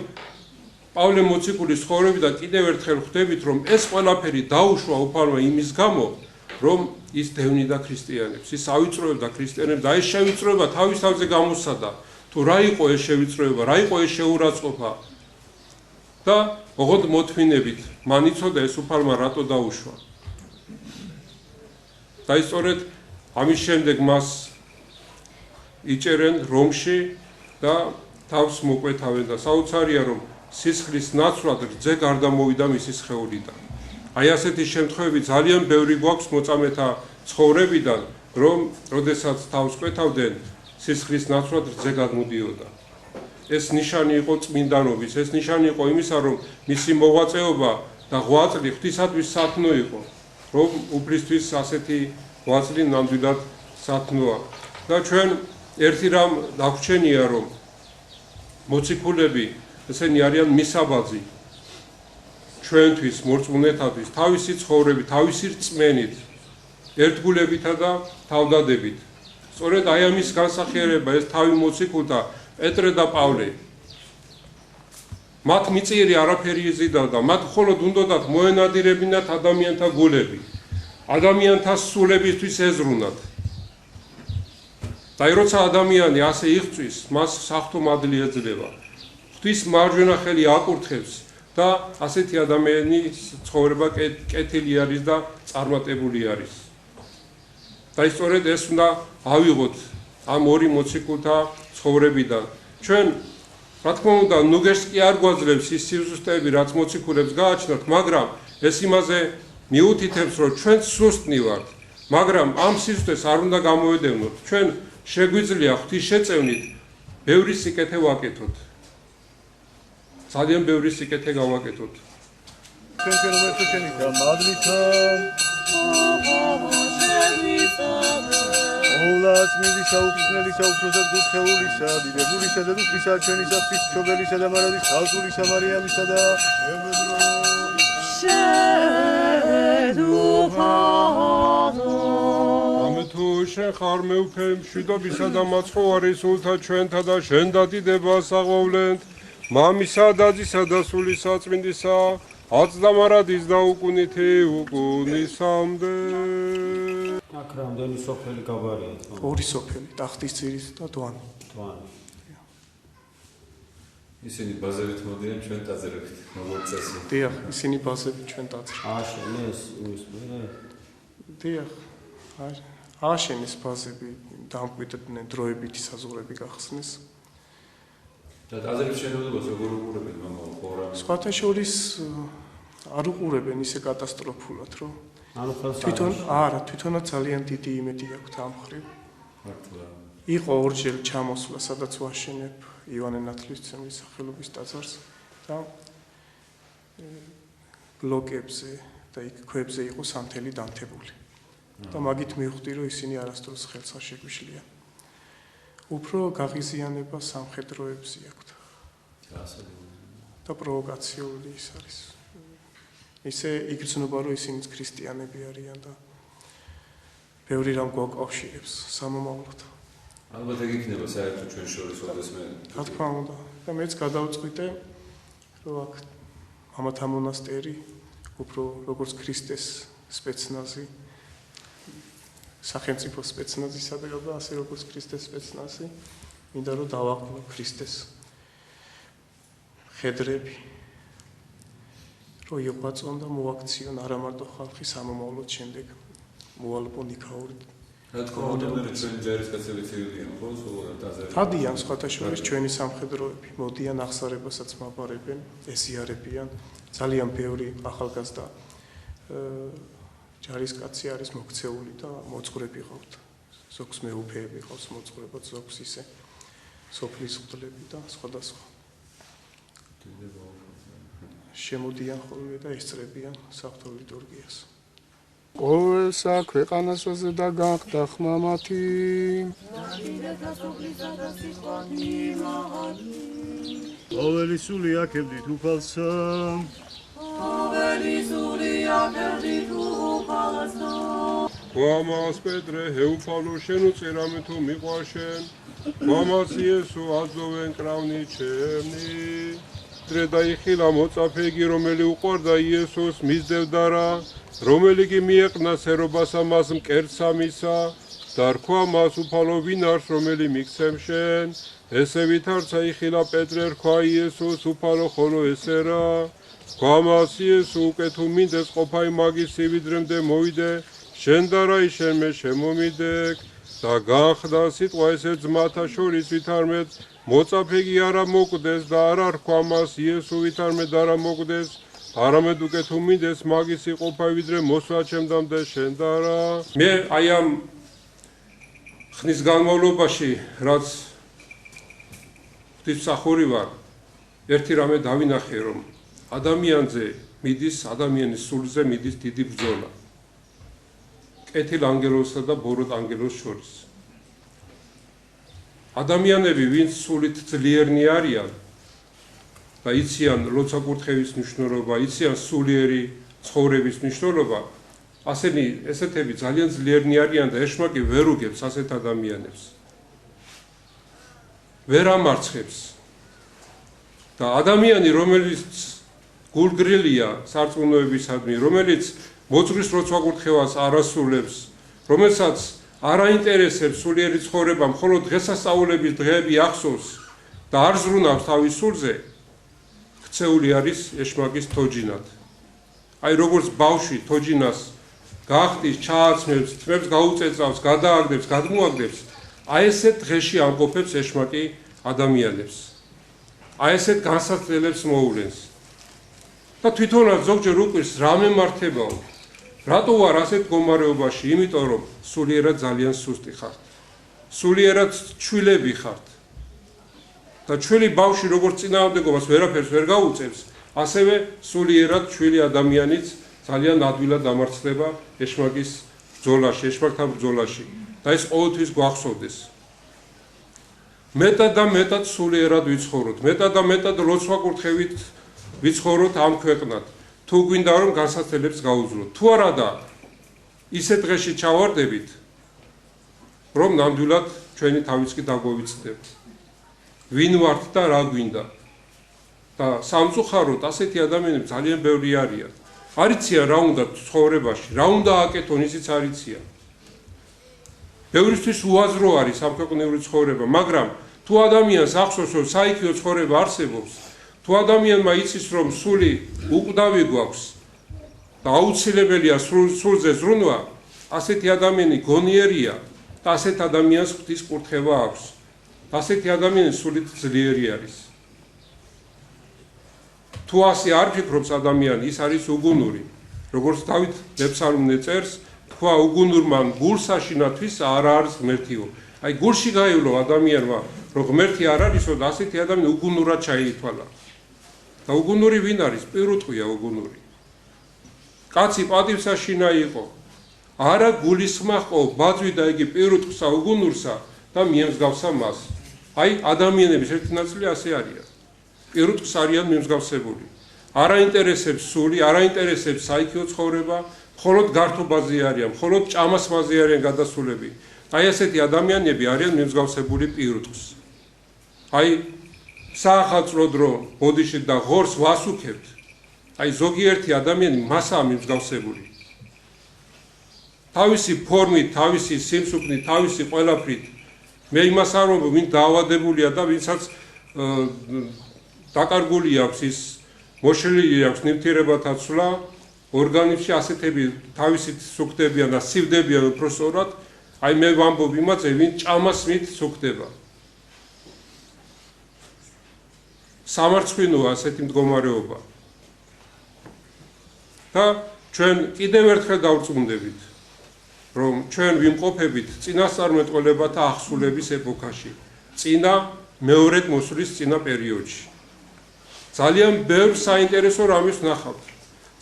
პავლე მოციქულის ცხოვრებიდან კიდევ ერთხელ ხვდებით რომ ეს ყველაფერი დაუშვა უფალმა იმის გამო რომ ის დევნიდა ქრისტიანებს ის ავიწროებდა ქრისტიანებს და ეს შევიწროება თავის თავზე გამოსადა თუ რა იყო ეს შევიწროება რა იყო ეს შეურაცხყოფა და ოღონდ მოთმინებით მან იცოდა ეს უფალმა რატო დაუშვა და სწორედ ამის შემდეგ მას იჭერენ რომში და თავს მოკვეთავენ და საოცარია რომ სისხლის ნაცვლად რძე გარდამოვიდა მისი სხეულიდან. აი ასეთი შემთხვევები ძალიან ბევრი გვაქვს მოწამეთა ცხოვრებიდან, რომ როდესაც თავს კვეთავდნენ, სისხლის ნაცვლად რძე გადმოდიოდა. ეს ნიშანი იყო წმინდანობის, ეს ნიშანი იყო იმისა, რომ მისი მოღვაწეობა და ღვაწლი ღვთისათვის სათნო იყო, რომ უფლისთვის ასეთი ღვაწლი ნამდვილად სათნოა. და ჩვენ ერთი რამ დაგვჩენია, რომ მოციქულები ესენი არიან მისაბაძი ჩვენთვის მორწმუნეთათვის თავისი ცხოვრებით, თავისი რწმენით, ერთგულებითა და თავდადებით. სწორედ აი ამის განსახიერება ეს თავი მოციქულთა პეტრე და პავლე. მათ მიწირი არაფერი იზიდავდა, მათ მხოლოდ უნდათ მოენადირებინათ ადამიანთა გულები, ადამიანთა სულებისთვის ეზრუნათ. და როცა ადამიანი ასე იღწვის, მას სახთო მადლი ეძლევა. ღვთის მარჯვენა ხელი აკურთხებს და ასეთი ადამიანის ცხოვრება კეთილი არის და წარმატებული არის. და სწორედ ეს უნდა ავიღოთ ამ ორი მოციქულთა ცხოვრებიდან. ჩვენ რა თქმა უნდა ნუგეშს კი არ გვაძლევს ის სიზუსტეები, რაც მოციქულებს გააჩნდათ, მაგრამ ეს იმაზე მიუთითებს, რომ ჩვენ სუსტნი ვართ, მაგრამ ამ სიზუსტეს არ უნდა გამოვედევნოთ. ჩვენ შეგვიძლია ღვთის შეწევნით ბევრი სიკეთე ვაკეთოთ. ძალიან ბევრი სიკეთე გავაკეთოთ. ჩვენ უმეტესენი და მადლითა ოლაც მიდისა უხსნელისა უფროსად გულხეულისა დიდებულისა და უფლისა ჩვენისა ღვთისმშობელისა და მარადის ქალწულისა მარიამისა და ამე თუ შეხარ მეუფე მშვიდობისა და მაცხოვარი სულთა ჩვენთა და შენ დადიდებას აღვავლენთ მამისა და ძისა და სული საწმინდისა აც და მარადის და უკუნითი უკუნისამდე აქ რამდენი სოფელი გაბარია თქო ორი სოფელი ტახტის ძირით და დვანი ისინი ბაზებით მოდიან ჩვენ დაძერებით როგორც წესი დიახ ისინი ბაზებით ჩვენ დაძრ აშენეს ის მე დიახ აშენეს ბაზები დამკვიდრდნენ დროებითი საზღვრები გახსნეს და დაძერების შენობებას როგორ უყურებენ მამაო ხო სხვათა შორის არ უყურებენ ისე კატასტროფულად რომ ანუ თვითონაც ძალიან დიდი იმედი აქვთ ამ ხრივ მართლა იყო ორჯერ ჩამოსვლა სადაც ვაშენებ ივანე ნათლისმცემლის სახელობის ტაძარს და ბლოკებზე და იქ ქვებზე იყო სამთელი დამთებული და მაგით მივხვდი რომ ისინი არასდროს ხელს არ შეგვიშლიან უფრო გაღიზიანება სამხედროებზე აქვთ და პროვოკაციული ის არის ისე იგრძნობა რომ ისინიც ქრისტიანები არიან და ბევრი რამ გვაკავშირებს სამომავლოდ ალბათ ეგ იქნება საერთოდ ჩვენ შორის ოდესმე. რა თქმა უნდა. და მეც გადავწყვიტე, რომ აქ მამათა მონასტერი უფრო როგორც ქრისტეს სპეცნაზი, სახელმწიფო სპეცნაზისა და ასე როგორც ქრისტეს სპეცნაზი, მინდა რომ დავაყოლო ქრისტეს ხედრები, რომ იყვაწონ და მოაქციონ არა მარტო ხალხი სამომავლოდ შემდეგ მოალბონ იქაური. რა თქმა უნდა, ჩვენი ჯარისკაცები ცივდიან, ხო, სულ დაზარალებული. დადიან სხვათა შორის ჩვენი სამხედროები, მოდიან აღსარებასაც მაბარებენ, ესიარებიან. ძალიან ბევრი ახალგაზრდა ჯარისკაცი არის მოქცეული და მოძღვრები ყავთ. ზოგს მეუფეები ყავს მოძღვრებად, ზოგს ისე სოფლის მღვდლები და სხვადასხვა. შემოდიან ხოლმე და ესწრებიან საღვთო ლიტურგიას. ყოველსა ქვეყანასაზე და გახდა ხმამათი. ყოველი სული აქებდით უფალსა. მამას პეტრე ეუფალო შენ უწერამე თუ მიყვაშენ. მამას იესო აზოვენ კრავნი ჩემნი. დღე დაიხილა მოწაფეგი რომელი უყვარდა იესოს მისდევდა რა. რომელი კი მიეყნა სერობასა მას მკერდსა მისა და რქვა მას უფალო ვინ არის რომელი მიქცემ შენ ესე ვითარცა იხილა პეტრე რქვა იესოს უფალო ხოლო ესე რა რქვა მას იესო უკვე თუ მინდეს ყოფაი მაგის სივიდრემდე მოვიდე შენ და რა შენ მე შემომიდეკ და განხდა სიტყვა ესე ძმათა შორის ვითარმეთ მოწაფეგი არა მოკვდეს და არა რქვა მას იესო ვითარმეთ არა მოკვდეს არამედ უკვე თუ მინდეს მაგის იყოფა ვიდრე მოსვლა ჩემდამდე შენ და რა მე აი ამ ხნის განმავლობაში რაც ღვთისმსახური ვარ ერთი რამე დავინახე რომ ადამიანზე მიდის ადამიანის სულზე მიდის დიდი ბრძოლა კეთილ ანგელოზსა და ბოროტ ანგელოზს შორის ადამიანები ვინც სულით ძლიერნი არიან და იციან ლოცვა-კურთხევის მნიშვნელობა, იციან სულიერი ცხოვრების მნიშვნელობა, ესეთები ძალიან ძლიერნი არიან და ეშმაკი ვერ უგებს ასეთ ადამიანებს. ვერ ამარცხებს. და ადამიანი, რომელიც გულგრილია სარწმუნოებისადმი, რომელიც მოძღვრის ლოცვა-კურთხევას არ ასრულებს, რომელსაც არ აინტერესებს სულიერი ცხოვრება, მხოლოდ დღესასწაულების დღეები ახსოვს და არ ზრუნავს თავის სულზე, ქცეული არის ეშმაკის თოჯინად. აი როგორც ბავშვი თოჯინას გაახტის, ჩააცმევს, თმებს გაუწეწავს, გადააგდებს, გადმოაგდებს, აი ესეთ დღეში ამყოფებს ეშმაკი ადამიანებს. აი ესეთ განსაცდელებს მოუვლენს. და თვითონაც ზოგჯერ უკვირს რა მემართებაო. რატო ვარ ასეთ მდგომარეობაში? იმიტომ რომ სულიერად ძალიან სუსტი ხართ. სულიერად ჩვილები ხართ. და ჩვილი ბავშვი როგორც წინააღმდეგობას ვერაფერს ვერ გაუწევს, ასევე სულიერად ჩვილი ადამიანიც ძალიან ადვილად დამარცხდება ეშმაკის ბრძოლაში, ეშმაკთან ბრძოლაში და ეს ყოველთვის გვახსოვდეს. მეტად და მეტად სულიერად ვიცხოვროთ, მეტად და მეტად ლოცვა-კურთხევით ვიცხოვროთ ამ ქვეყნად. თუ გვინდა რომ განსაცდელებს გაუძლოთ. თუ არადა ისეთ დღეში ჩავარდებით, რომ ნამდვილად ჩვენი თავიც კი დაგვევიცდებით. ვინ ვართ და რა გვინდა და სამწუხაროდ ასეთი ადამიანები ძალიან ბევრი არიან. არიციან რა უნდა ცხოვრებაში, რა უნდა აკეთონ ისიც არიციან. ბევრისთვის უაზრო არის სამქვეყნიური ცხოვრება, მაგრამ თუ ადამიანს ახსოვს რომ საიქიო ცხოვრება არსებობს, თუ ადამიანმა იცის რომ სული უკვდავი გვაქვს და აუცილებელია სულზე ზრუნვა, ასეთი ადამიანი გონიერია და ასეთ ადამიანს ღვთის კურთხევა აქვს. ასეთი ადამიანი სულით ძლიერი არის. თუ ასე არ ფიქრობს ადამიანი, ის არის უგუნური. როგორც დავით მეფსალმუნე წერს, თქვა უგუნურმა გულსაშინა თვისა არ არის ღმერთიო. აი გულში გაივლო ადამიანმა, რომ ღმერთი არ არისო და ასეთი ადამიანი უგუნურად ჩაიითვალა. და უგუნური ვინ არის? პირუტყვია უგუნური. კაცი პატივსაშინა იყო. არა გულისხმა ხო, ბაძვი და იგი პირუტყვსა უგუნურსა და მიემსგავსა მას. აი ადამიანების ერთი ნაწილი ასე არიან. პირუტყვს არიან მიმსგავსებული. არ აინტერესებს სული, არ აინტერესებს საიქიო ცხოვრება, მხოლოდ გართობაზე არიან, მხოლოდ ჭამასმაზე არიან გადასულები. აი ესეთი ადამიანები არიან მიმსგავსებული პირუტყვს. აი საახალწლო დრო ბოდიში და ღორს ვასუქებთ. აი ზოგიერთი ადამიანი მასაა მიმსგავსებული. თავისი ფორმით, თავისი სიმსუქნით, თავისი ყველაფრით მე იმას არ ვამბობ, ვინ დაავადებულია და ვინცაც დაკარგული აქვს ის მოშლილი აქვს ნივთიერებათა ცვლა, ორგანიზმში ასეთები თავისით სუქდებიან და სივდებიან უпроსტად, აი მე ვამბობ იმაზე, ვინ ჭამასმით სუქდება. სამარცხვინოა ასეთი მდგომარეობა. და ჩვენ კიდევ ერთხელ დავწუნდებით, რომ ჩვენ ვიმყოფებით წინასწარმეტყველებათა აღსულების ეპოქაში, წინა მეორედ მოსვლის წინა პერიოდში. ძალიან ბევრ საინტერესო რამეს ვნახავთ.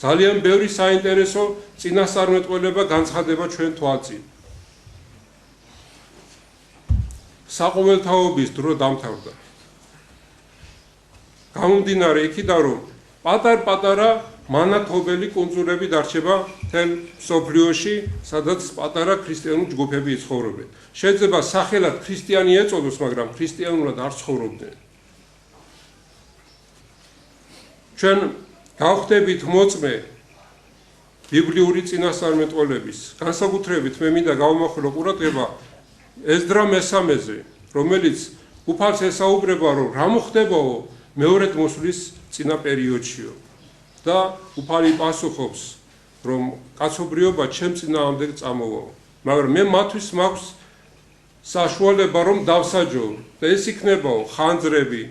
ძალიან ბევრი საინტერესო წინასწარმეტყველება განცხადება ჩვენ თვალწინ. საყოველთაობის დრო დამთავრდა. გამომდინარე იქიდან, რომ პატარ-პატარა მანათობელი კუნძულები დარჩება მთელ მსოფლიოში, სადაც პატარა ქრისტიანული ჯგუფები იცხოვრობენ. შეიძლება სახელად ქრისტიანი ეწოდოს, მაგრამ ქრისტიანულად არ ცხოვრობდნენ. ჩვენ გავხდებით მოწმე ბიბლიური წინასწარმეტყველების, განსაკუთრებით მე მინდა გავამახვილო ყურადღება ეზდრა მესამეზე, რომელიც უფალს ესაუბრება, რომ რა მოხდებაო მეორედ მოსვლის წინა პერიოდშიო. და უფალი პასუხობს, რომ კაცობრიობა ჩემ წინააღმდეგ წამოვაო. მაგრამ მე მათთვის მაქვს საშუალება, რომ დავსაჯო და ეს იქნებაო ხანძრები,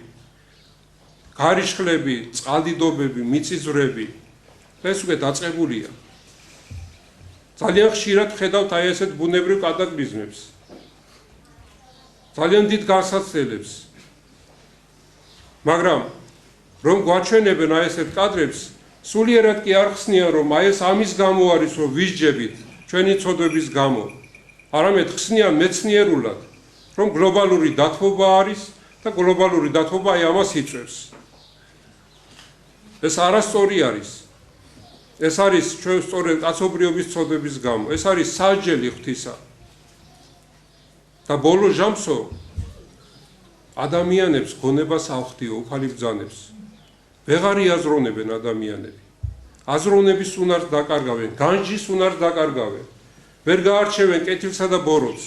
გარიშხლები, წყალდიდობები, მიწისძვრები. ეს უკვე დაწყებულია. ძალიან ხშირად ხედავთ აი ესეთ ბუნებრივ კატაკლიზმებს. ძალიან დიდ განსაცდელებს. მაგრამ რომ გვაჩვენებენ აი ესეთ კადრებს, სულიერად კი არ ხსნიან, რომ აი ეს ამის გამო არის, რომ ვისჯებით ჩვენი ცოდვების გამო. არამედ ხსნიან მეცნიერულად, რომ გლობალური დათბობა არის და გლობალური დათბობა აი ამას იწვევს. ეს არასწორი არის. ეს არის ჩვენ სწორედ კაცობრიობის ცოდვების გამო. ეს არის სასჯელი ღვთისა. და ბოლო ჟამსო ადამიანებს გონებას ავხდიო, უფალი ბრძანებს. ვეღარ იაზროვნებენ ადამიანები. აზროვნების უნარს დაკარგავენ, განჯის უნარს დაკარგავენ. ვერ გაარჩევენ კეთილსა და ბოროტს.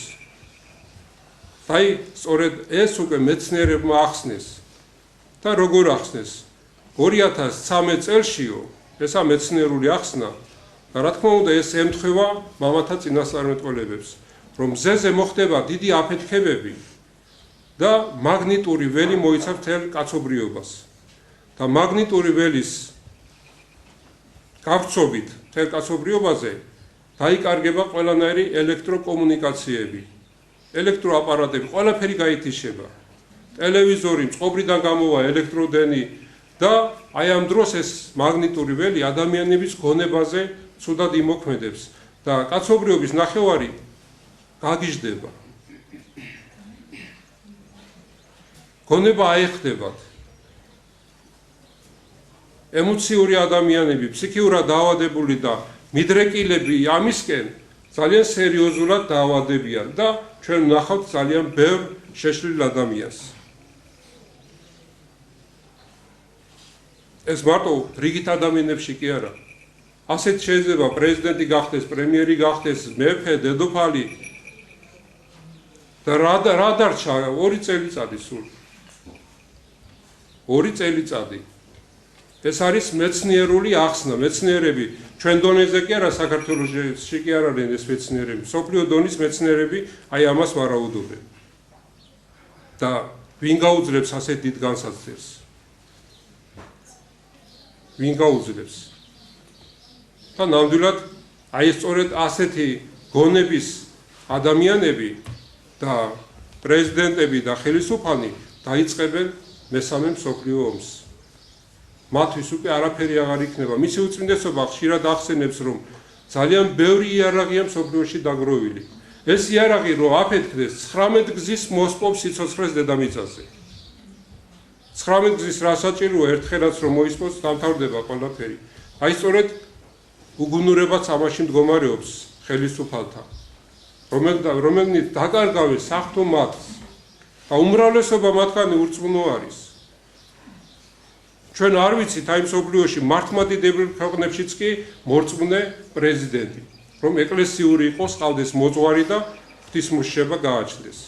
აი, სწორედ ეს უკვე მეცნიერებმა ახსნეს. და როგორ ახსნეს? 2013 წელშიო, ესა მეცნიერული ახსნა, და რა თქმა უნდა ეს ემთხვევა მამათა წინასწარმეტყველებებს, რომ მზეზე მოხდება დიდი აფეთქებები და მაგნიტური ველი მოიცავს მთელ კაცობრიობას. და მაგნიტური ველის გავრცობით მთელ კაცობრიობაზე დაიკარგება ყველანაირი ელექტროკომუნიკაციები, ელექტროაპარატები, ყველაფერი გაითიშება. ტელევიზორი, წყობრიდან გამოვა ელექტროდენი და აი ამ დროს ეს მაგნიტური ველი ადამიანების გონებაზე ცუდად იმოქმედებს და კაცობრიობის ნახევარი გაგიჟდება. გონება აეხდებათ. ემოციური ადამიანები, ფსიქიურად დაავადებული და მიდრეკილები ამისკენ ძალიან სერიოზულად დაავადებიან და ჩვენ ვნახავთ ძალიან ბევრ შეშლილ ადამიანს. ეს მარტო რიგით ადამიანებში კი არა. ასეთ შეიძლება პრეზიდენტი გახდეს, პრემიერი გახდეს, მეფე, დედოფალი და რა დარჩა 2 წელიწადი სულ. 2 წელიწადი. ეს არის მეცნიერული ახსნა, მეცნიერები ჩვენ დონეზე კი არა, საქართველოში კი არ არიან ეს მეცნიერები, სოფლიო დონის მეცნიერები აი ამას ვარაუდობენ. და ვინ გაუძლებს ასეთ დიდ განსაცდელს? ვინ გაუძლებს? და ნამდვილად აი სწორედ ასეთი გონების ადამიანები და პრეზიდენტები და ხელისუფლანი დაიწყებენ მესამე მსოფლიო ომს. მათთვის უკვე არაფერი აღარ იქნება. მისი უწმინდესობა ხშირად ახსენებს, რომ ძალიან ბევრი იარაღია მსოფლიოში დაგროვილი. ეს იარაღი რო აფეთქდეს 19 გზის მოსპობს სიცოცხლეს დედამიწაზე. 19 გზის რა საჭიროა, ერთხელაც რომ მოისპოს, დამთავრდება ყველაფერი. აი სწორედ უგუნურებაც ამაში მდგომარეობს ხელისუფალთან, რომელნიც დაკარგავენ საღვთო მათს და უმრავლესობა მათგანი ურწმუნო არის. ჩვენ არ ვიცით აი მსოფლიოში მართლმადიდებელ ქვეყნებშიც კი მორწმუნე პრეზიდენტი, რომ ეკლესიური იყოს, ყავდეს მოძღვარი და ღვთისმოშიშება გააჩნდეს.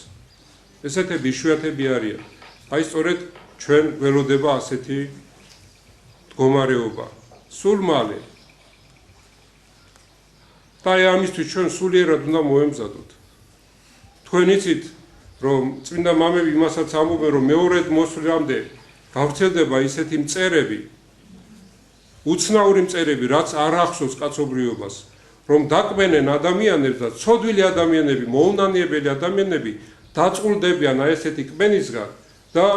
ესეთები იშვიათები არიან. აი სწორედ ჩვენ გველოდება ასეთი მდგომარეობა. სულ მალე და ამისთვის ჩვენ სულიერად უნდა მოემზადოთ. თქვენ იცით, რომ წმინდა მამები იმასაც ამბობენ, რომ მეორედ მოსვლამდე გავრცელდება ისეთი მწერები, უცნაური მწერები, რაც არ ახსოვს კაცობრიობას, რომ დაკვენენ ადამიანებს და ცოდვილი ადამიანები, მოუნანიებელი ადამიანები დაწყვეტებიან აი ესეთი კმენისგან და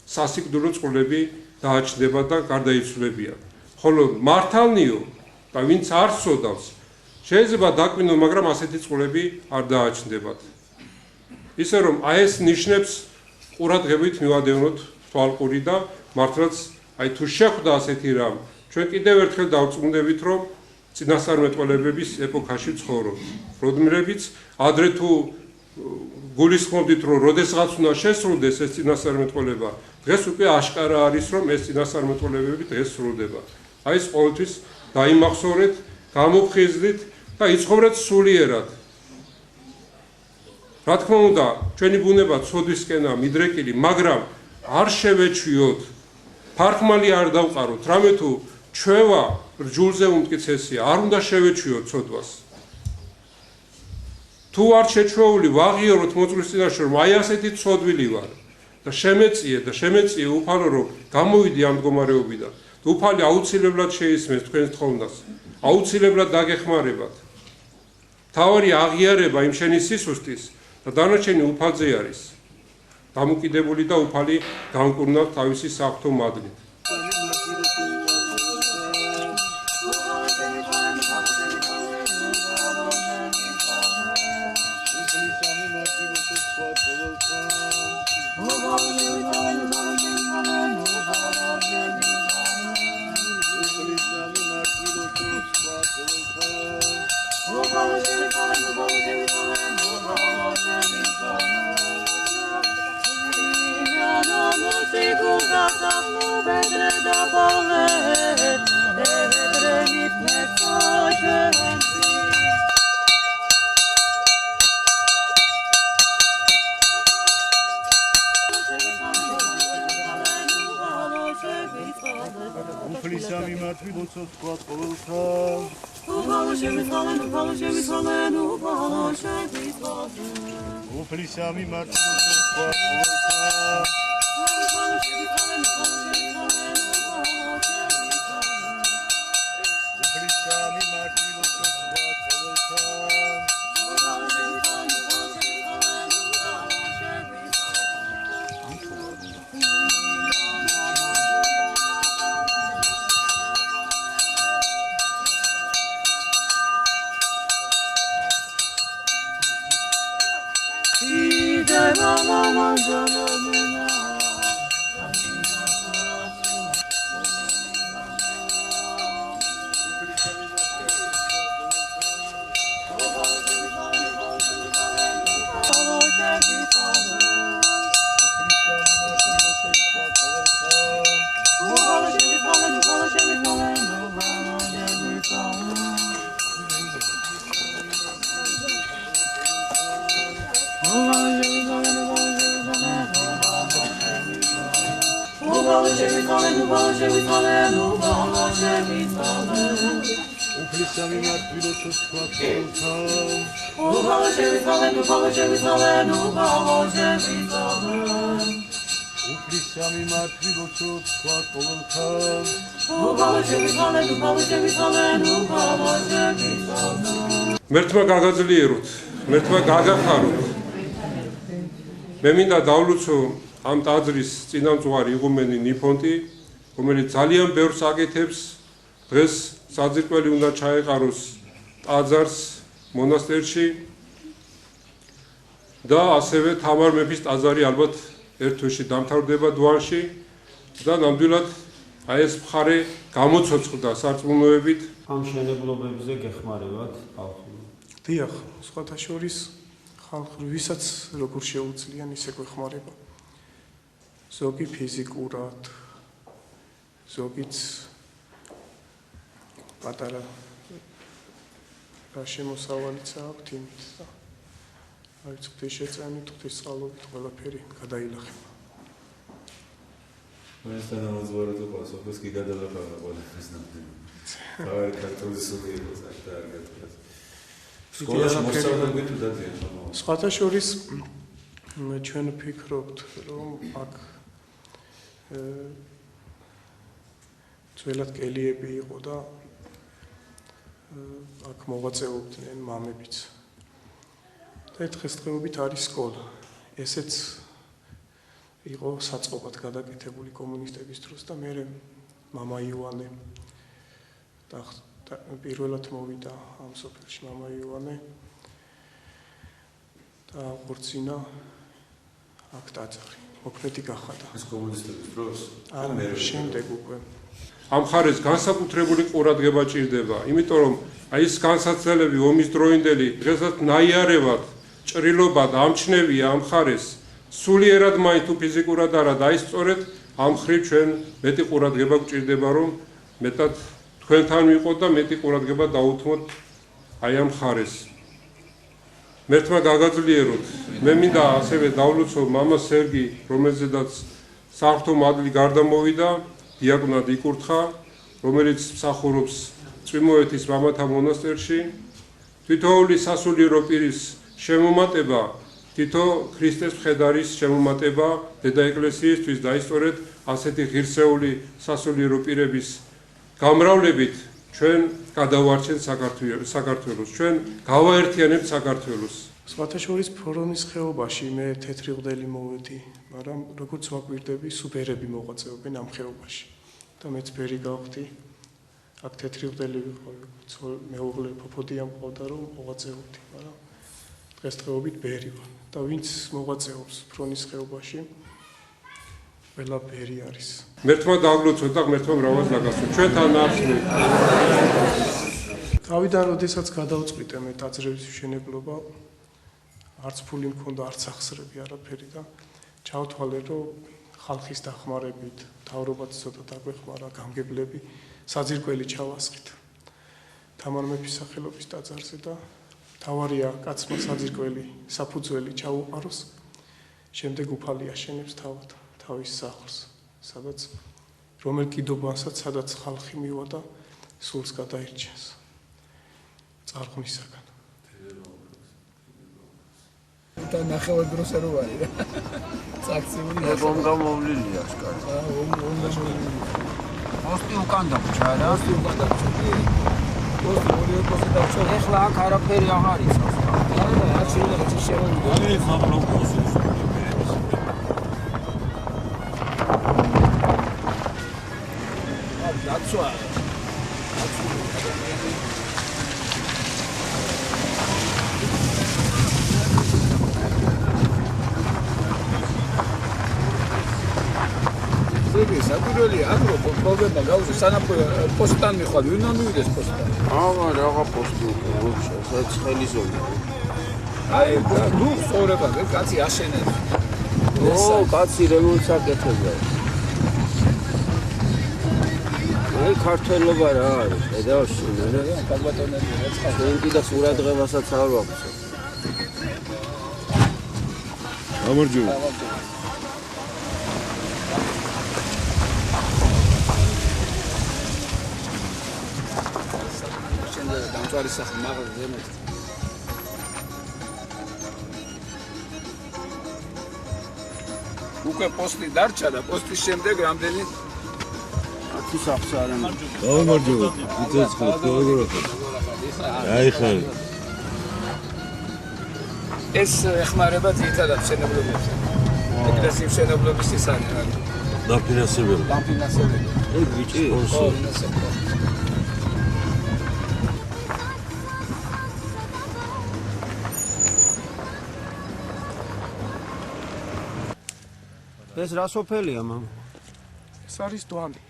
სასიკვდილო წყვილები დააჩნდება და გარდაიცვლებიან. ხოლო მართალნიო და ვინც არ სოდავს, შეიძლება დაკვინონ, მაგრამ ასეთი წყვილები არ დააჩნდებათ. ისე რომ აი ეს ნიშნებს ყურადღებით მივადევნოთ თვალყური და მართლაც აი თუ შეხვდა ასეთი რამ, ჩვენ კიდევ ერთხელ დავწუნდებით, რომ წინასწარმეტყველებების ეპოქაში ცხოვრობთ. როდმირებიც ადრე თუ გულისხმობდით, რომ როდესღაც უნდა შესრულდეს ეს წინასწარმეტყველება, დღეს უკვე აშკარა არის, რომ ეს წინასწარმეტყველებები დღეს სრულდება. აი ეს ყოველთვის დაიმახსოვრეთ, გამოფხიზლით და იცხოვრეთ სულიერად. რა თქმა უნდა, ჩვენი ბუნება ცოდვისკენაა მიდრეკილი, მაგრამ არ შევეჩვიოთ, ფარხმალი არ დავყაროთ, რამე თუ ჩვევა რჯულზე უმტკიცესია, არ უნდა შევეჩვიოთ ცოდვას. თუ არ შეჩვეული ვაღიაროთ მოწვლის წინაშე, რომ აი ასეთი ცოდვილი ვარ და შემეწიე უფალო, რომ გამოვიდი ამ მდგომარეობიდან. უფალი აუცილებლად შეისმენს თქვენს თხოვნას, აუცილებლად დაგეხმარებათ. თავარი აღიარება იმ შენი სისუსტის და დანარჩენი უფალზე არის. დამოკიდებული და უფალი განკურნავს თავისი საღვთო მადლით. მერთმა გაგაძლიეროთ, მერთმა გაგახაროთ. მე მინდა დავლოცო ამ ტაძრის წინამძღვარი იღუმენი ნიფონტი, რომელიც ძალიან ბევრს აკეთებს, დღეს საძირკველი უნდა ჩაეყაროს ტაძარს მონასტერში და ასევე თამარ მეფის ტაძარი ალბათ ერთ თვეში დამთავრდება დვანში და ნამდვილად აი ეს მხარე გამოცოცხლდა სარწმუნოებით ამ შენებლობებზე გეხმარებათ ხალხი? დიახ, სხვათა შორის ხალხი ვისაც როგორ შეუძლიან ისე გვეხმარება. ზოგი ფიზიკურად, ზოგიც პატარა რა შემოსავალიც აქვს იმით და აი ღვთისშეწამით, ღვთისწყალობით ყველაფერი გადაილახება. ეს თანამოძღვარად უყავს, ოფის კი გადალახავდა ყველაფერს ნამდვილად. თავი ქართული სული იყოს აქ და არ გეტყვით. სკოლაში მოსწავლეები თუ დადიან ხომ? სხვათა შორის ჩვენ ვფიქრობთ, რომ აქ ძველად კელიები იყო და აქ მოღვაწეობდნენ მამებიც. და დღესდღეობით არის სკოლა. ესეც იყო საწყობად გადაკეთებული კომუნისტების დროს და მე მამა იოანე და პირველად მოვიდა ამ სოფელში მამა იოანე და აღორძინა აქ დაძარი. მოქმედი გახადა. ეს კომუნისტების დროს? არა, შემდეგ უკვე. ამ ხარეს განსაკუთრებული ყურადღება ჭირდება, იმიტომ რომ აი ეს განსაცდელები ომის დროინდელი დღესაც ნაიარევად ჭრილობად ამჩნევია ამ ხარეს სულიერად მაინც თუ ფიზიკურად არა და აი სწორედ ამ ხრივ ჩვენ მეტი ყურადღება გვჭირდება რომ მეტად თქვენთან ვიყოთ და მეტი ყურადღება დაუთმოთ აი ამ ხარეს. მერთმა გაგაძლიეროთ. მე მინდა ასევე დავლოცო მამა სერგი, რომელზედაც საღვთო მადლი გარდა მოვიდა, დიაკვნად იკურთხა, რომელიც მსახურობს წვიმოეთის მამათა მონასტერში. თითოეული სასულიერო პირის შემომატება, თითო ქრისტეს მხედარის შემომატება დედა ეკლესიისთვის და ისწორედ ასეთი ღირსეული სასულიერო პირების გამრავლებით ჩვენ გადავარჩენთ საქართველოს, ჩვენ გავაერთიანებთ საქართველოს. სხვათა შორის ფორონის ხეობაში მე თეთრი მღვდელი მოვედი, მაგრამ როგორც ვაკვირდები, სუბერები მოღვაწეობენ ამ ხეობაში. და მეც ბერი გავხდი. აქ თეთრი მღვდელი ვიყო, მეუღლე ფოფოდია მყავდა რომ მოღვაწეობდი, მაგრამ დღესდღეობით ბერი ვარ. და ვინც მოღვაწეობს ფორონის ხეობაში, ყველა ბერი არის. მერთმა დავლოცოთ და ღმერთმა მრავალს დაგასვით. ჩვენთან ახსნით. თავიდან როდესაც გადავწყვიტე მე ტაძრების მშენებლობა, არც ფული მქონდა, არც ახსრები არაფერი და ჩავთვალე, რომ ხალხის დახმარებით, მთავრობაც ცოტა დაგვეხმარა, გამგებლები, საძირკველი ჩავასხით. თამარ მეფის სახელობის ტაძარზე და თავარია კაცმა საძირკველი, საფუძველი ჩაუყაროს, შემდეგ უფალი აშენებს თავის სახლს, სადაც რომელ კიდობანსაც, სადაც ხალხი მივა და სულს გადაირჩენს. წარღვნისაგან. და ნახევარ დროს არ ვარი რა. წაქციული. ომ გამოვლილია სკარი. პოსტი უკან დაჭა რა. პოსტი უკან დაჭა. პოსტი ორი პოსტი დაჭა. ეხლა აქ არაფერი აღარ ის. არა, არ შეიძლება შევიდე. არის ხაბლო პოსტი. დაცვა. საკვირველი აგრო პრობლემა გავუზე სანამ პოსტთან მიხვალ ვინ უნდა მივიდეს პოსტთან აღა პოსტი უკვე სადაც ხელი ზოგი აი ნუ სწორება მე კაცი აშენებს კაცი რემონტს აკეთებდა აი ქართველობა რა არის ედავში მე კალბატონები რაცხა ჩვენ კიდე ყურადღებასაც არ ვაქვს გამარჯობა დამწვარი სახლი მაღაზია ზემოთ უკვე პოსტი დარჩა და პოსტის შემდეგ რამდენი ათი სახს არ ამარჯობა გამარჯობა იცოცხლეთ როგორ აი ხარ ეს ეხმარება ძირითადად მშენებლობებს ეკლესიის მშენებლობის ის არის დაფინანსებელი ეგ ბიჭი ეს რა სოფელია მამა? ეს არის დვანი.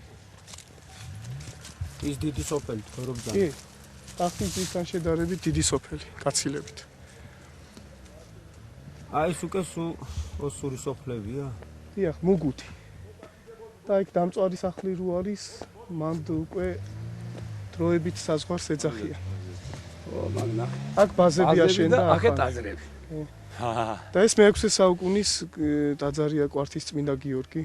ის დიდი სოფელი თქო რომ კი ტახტის ძისთან შედარებით დიდი სოფელი კაცილებით აი ეს უკვე ოსური სოფლებია დიახ მუგუთი და იქ დამწვარი სახლი რო არის მანდ უკვე დროებით საზღვარს ეძახიან აქ ბაზები აშენდა აქეთ აზრები და ეს მე-6 საუკუნის ტაძარია კვართის წმინდა გიორგი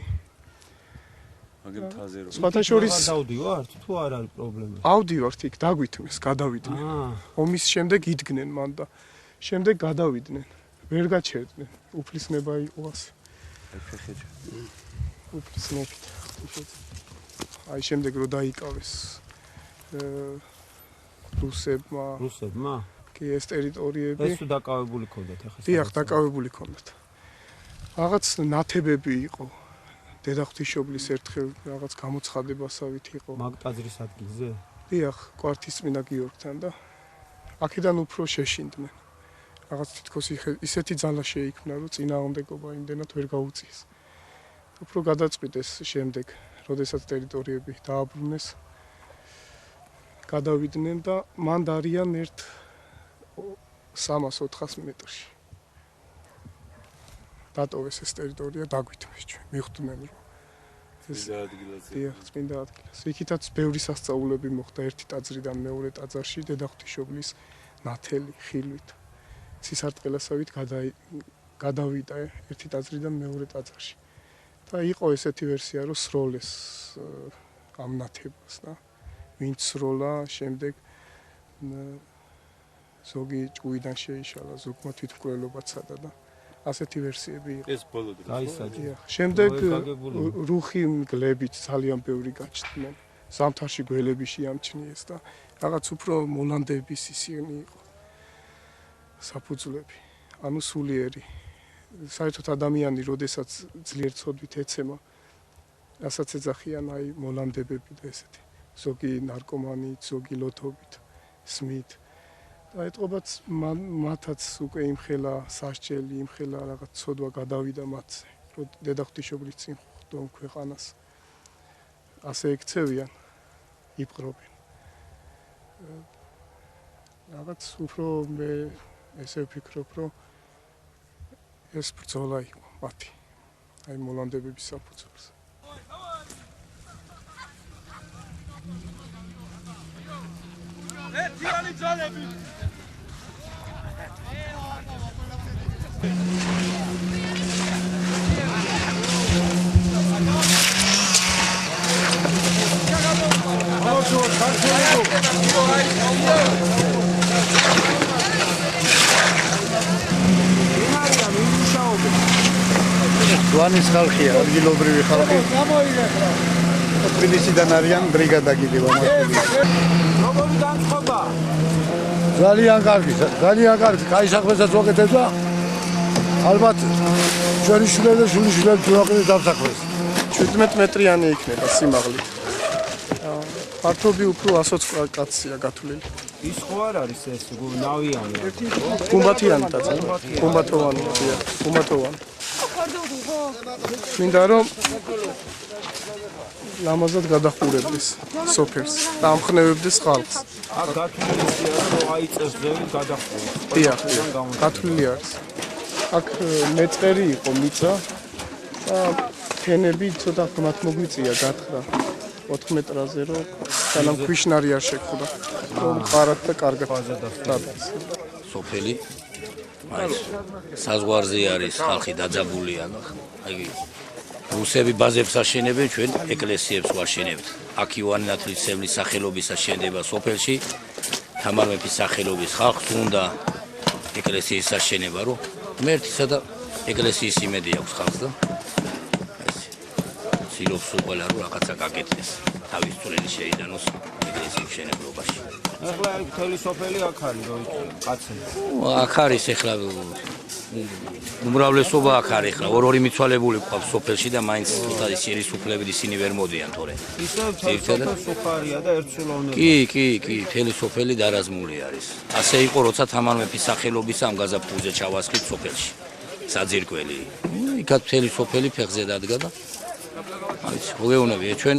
მაგენ თაზე რომ სხვათა შორის დავდივართ თუ არ არის პრობლემა ავდივართ იქ დაგვითმეს გადავიდნენ ომის შემდეგ იდგნენ მან და შემდეგ გადავიდნენ ვერ გაჩერდნენ უფლისნება იყო ასე ფეხეჯა უფლისნებით აი შემდეგ რო დაიკავეს რუსებმა კი ეს ტერიტორიები ეს თუ დაკავებული ქონდათ ახლა დიახ დაკავებული ქონდათ რაღაც ნათებები იყო დედაღვთისმშობლის ერთხელ რაღაც გამოცხადებასავით იყო მაგ ტაძრის ადგილზე დიახ კვართის წმინდა გიორგთან და აქედან უფრო შეშინდნენ რაღაც თითქოს ისეთი ძალა შეიქმნა რომ წინააღმდეგობა იმდენად ვერ გაუწიეს უფრო გადაწყვიტეს შემდეგ როდესაც ტერიტორიები დააბრუნეს გადავიდნენ და მან დარიან ერთ 300-400 მეტრში დატოვეს ეს ტერიტორია დაგვითმეს ჩვენ მიხვდნენ რომ ეს წმინდა ადგილას იქითაც ბევრი სასწაულები მოხდა ერთი ტაძრიდან მეორე ტაძარში დედაღვთისმშობლის ნათელი ხილვით სისარტყელასავით გადავიდა ერთი ტაძრიდან მეორე ტაძარში და იყო ესეთი ვერსია რომ სროლეს ამ ნათებას და ვინც სროლა შემდეგ ზოგი ჭუიდან შეიშალა ზოგმა თვითმკვლელობა ცადა და ასეთი ვერსიები იყო ეს ბოლო გაისაჯა შემდეგ რუხი მგლებით ძალიან ბევრი გაჩნდნენ ზამთარში გველები შეამჩნიეს და რაღაც უფრო მოლანდების ისინი იყო საფუძვლები ანუ სულიერი საერთოდ ადამიანი როდესაც ძლიერ ცოდვით ეცემა რასაც ეძახიან აი მოლანდებები და ესეთი ზოგი ნარკომანით ზოგი ლოთობით სმით და ეტყობაც მათაც უკვე იმხელა სასჯელი იმხელა რაღაც ცოდვა გადავიდა მათზე რომ დედაღვთისმშობლის წინ ხვდონ ქვეყანას ასე ექცევიან იპყრობენ რაღაც უფრო მე ესე ვფიქრობ რომ ეს ბრძოლა იყო მათი აი მოლანდებების საფუძველზე ერთიანი ძალები ვანის ხალხია, ადგილობრივი ხალხი. თბილისიდან არიან ბრიგადა კიდევ ამასული. როგორი განწყობა? ძალიან კარგი, კაისაქმესაც ვაკეთებ და ალბათ ჩვენი შვილები და შვილიშვილები თუაყინეს დამსაქმეს. 17 მეტრიანი იქნება სიმაღლით. ფართობი უფრო 120 კაცია გათვლილი. ის ხო არ არის ეს ნავიანი? გუმბათიანი ტაძარი. გუმბათოვანი. გუმბათოვანი. მინდა რომ ლამაზად გადახურებდეს სოფელს და ამხნევებდეს ხალხს. აქ გათვლილია რომ აიწევს ზევით გადახურვა. დიახ, გათვლილი არის. აქ მეწყერი იყო მიწა და თენები ცოტა ხმათ მოგვიწია გათხრა 4 მეტრაზე რომ სანამ ქვიშნარი არ შეგხვდა. რომ ყარად და კარგად დადას. სოფელი აი საზღვარზე არის ხალხი დაძაბულია აი რუსები ბაზებს აშენებენ ჩვენ ეკლესიებს ვაშენებთ აქ ივანე ნათლისმცემლის სახელობის აშენდება სოფელში თამარ მეფის სახელობის ხალხს უნდა ეკლესიის აშენება რომ მერთისა და ეკლესიის იმედი აქვს ხალხს და ცდილობს უყოლა რომ რაღაცა გაკეთდეს თავის წვლილი შეიტანოს ეკლესიის მშენებლობაში ახლა აი მთელი სოფელი აქ არის რომ კაცები აქ არის ახლა უმრავლესობა აქ არის ახლა ორი მიცვალებული ყავს სოფელში და მაინც თუთაის ერისუფლებით ისინი ვერ მოდიან თორე ისე სოფარია და ერთსულოვნელი კი მთელი სოფელი დარაზმული არის ასე იყო როცა თამარ მეფის სახელობის ამ გაზაფხულზე ჩავასხით სოფელში საძირკველი იქაც მთელი სოფელი ფეხზე დადგა და არის მოგეუბნებია ჩვენ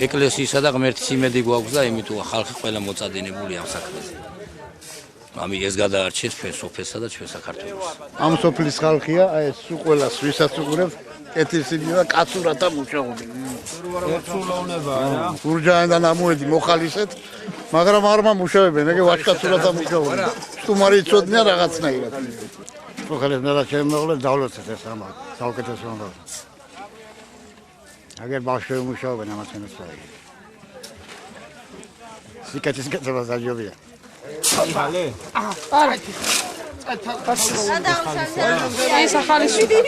ეკლესიისა და ღმერთის იმედი გვაქვს და იმიტომ ხალხი ყველა მოწადინებულია ამ საქმეზე. ამი ეს გადაარჩეთ ჩვენ სოფელსა და ჩვენ საქართველოს. ამ სოფლის ხალხია, ეს უყველას ვისაც უყურებ, კეთილსინი და კაცურათა მუშაობენ. ერთსულოვნება არა? გურჯაანიდან ამოედი მოხალისეთ, მაგრამ არ მუშაობენ, ეგ ვაჟკაცურათა მუშაობენ. სტუმარი იცოდნენ რაღაცნაირად. მოხალეს მე რა შემოღლე დავლოცეთ ეს ამბავი, საუკეთესო ამბავი. აგერ ბავშვები მუშაობენ ამასთან ერთად. სიკეთის კეთება საჯობია. ხალე? არა. ეს ახალი შვიდი.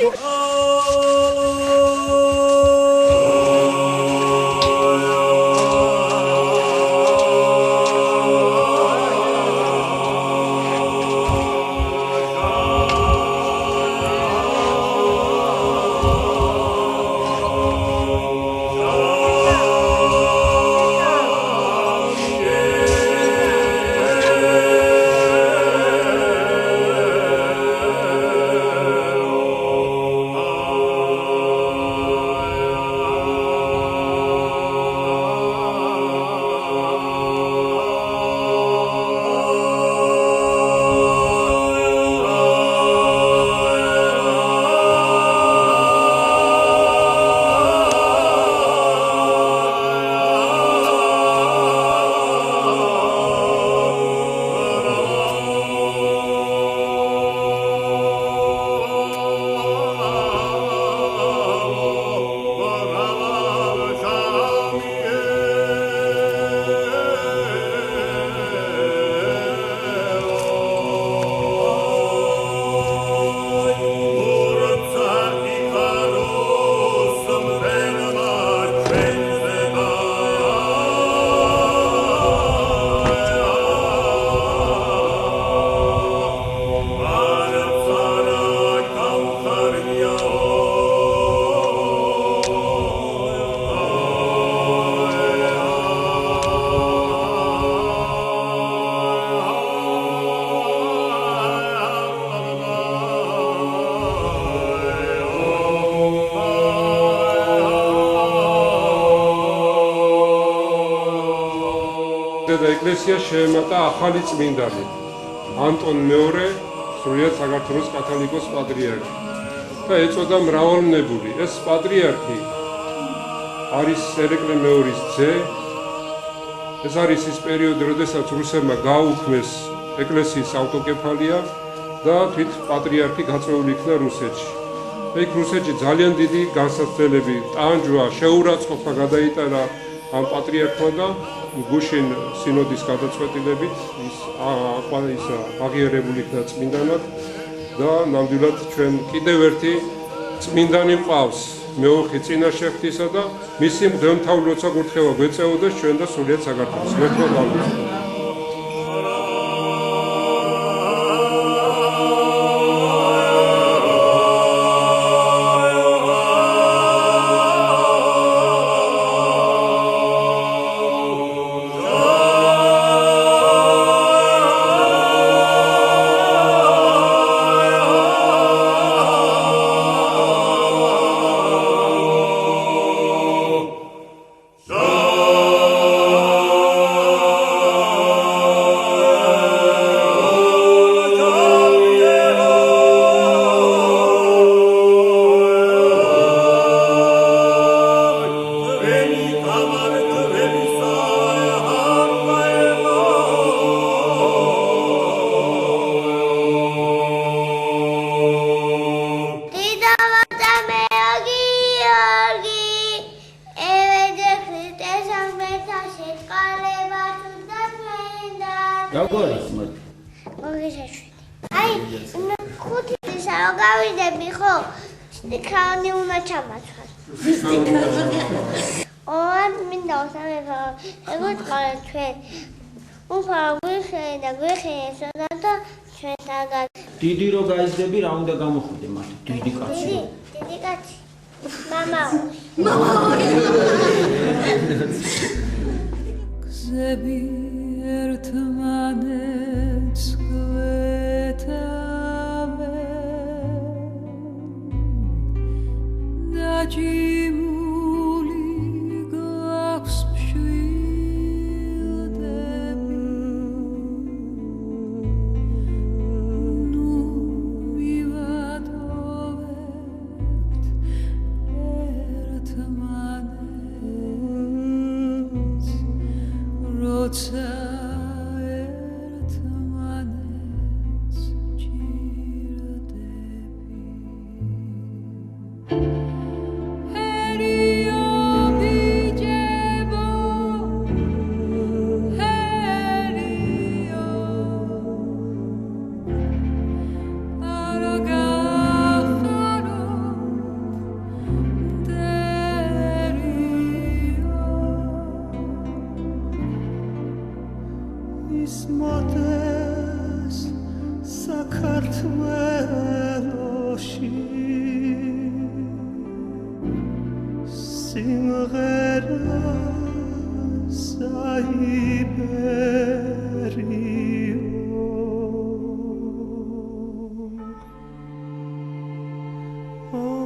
ეკლესიას შეემატა ახალი წმინდანი ანტონ მეორე სრულიად საქართველოს კათოლიკოს პატრიარქი და ეწოდა მრავალმნებული. ეს პატრიარქი არის ერეკლე მეორის ძე. ეს არის ის პერიოდი, როდესაც რუსებმა გააუქმეს ეკლესიის ავტოკეფალია და თვით პატრიარქი გაწეული იქნა რუსეთში. იქ რუსეთში ძალიან დიდი განსაცდელები, ტანჯვა, შეურაცხყოფა გადაიტანა ამ პატრიარქმა და გუშინ სინოდის გადაწყვეტილებით ის აღიარებული იქნა წმინდანად და ნამდვილად ჩვენ კიდევ ერთი წმინდანი მყავს მეოხი წინაშე ღვთისა და მისი მღვდელმთავრლოცა გურთხევა გვეწეოდეს ჩვენ და სრულიად საქართველოს. მეთქვა დავუწყო. დიდი რო გაიზრდები რა უნდა გამოხდე მათ დიდი კაცი დიდი კაცი მამა გზები ერთმანეთს გვეთავენ დაჭიმულ სიმღერა საიბერიო Oh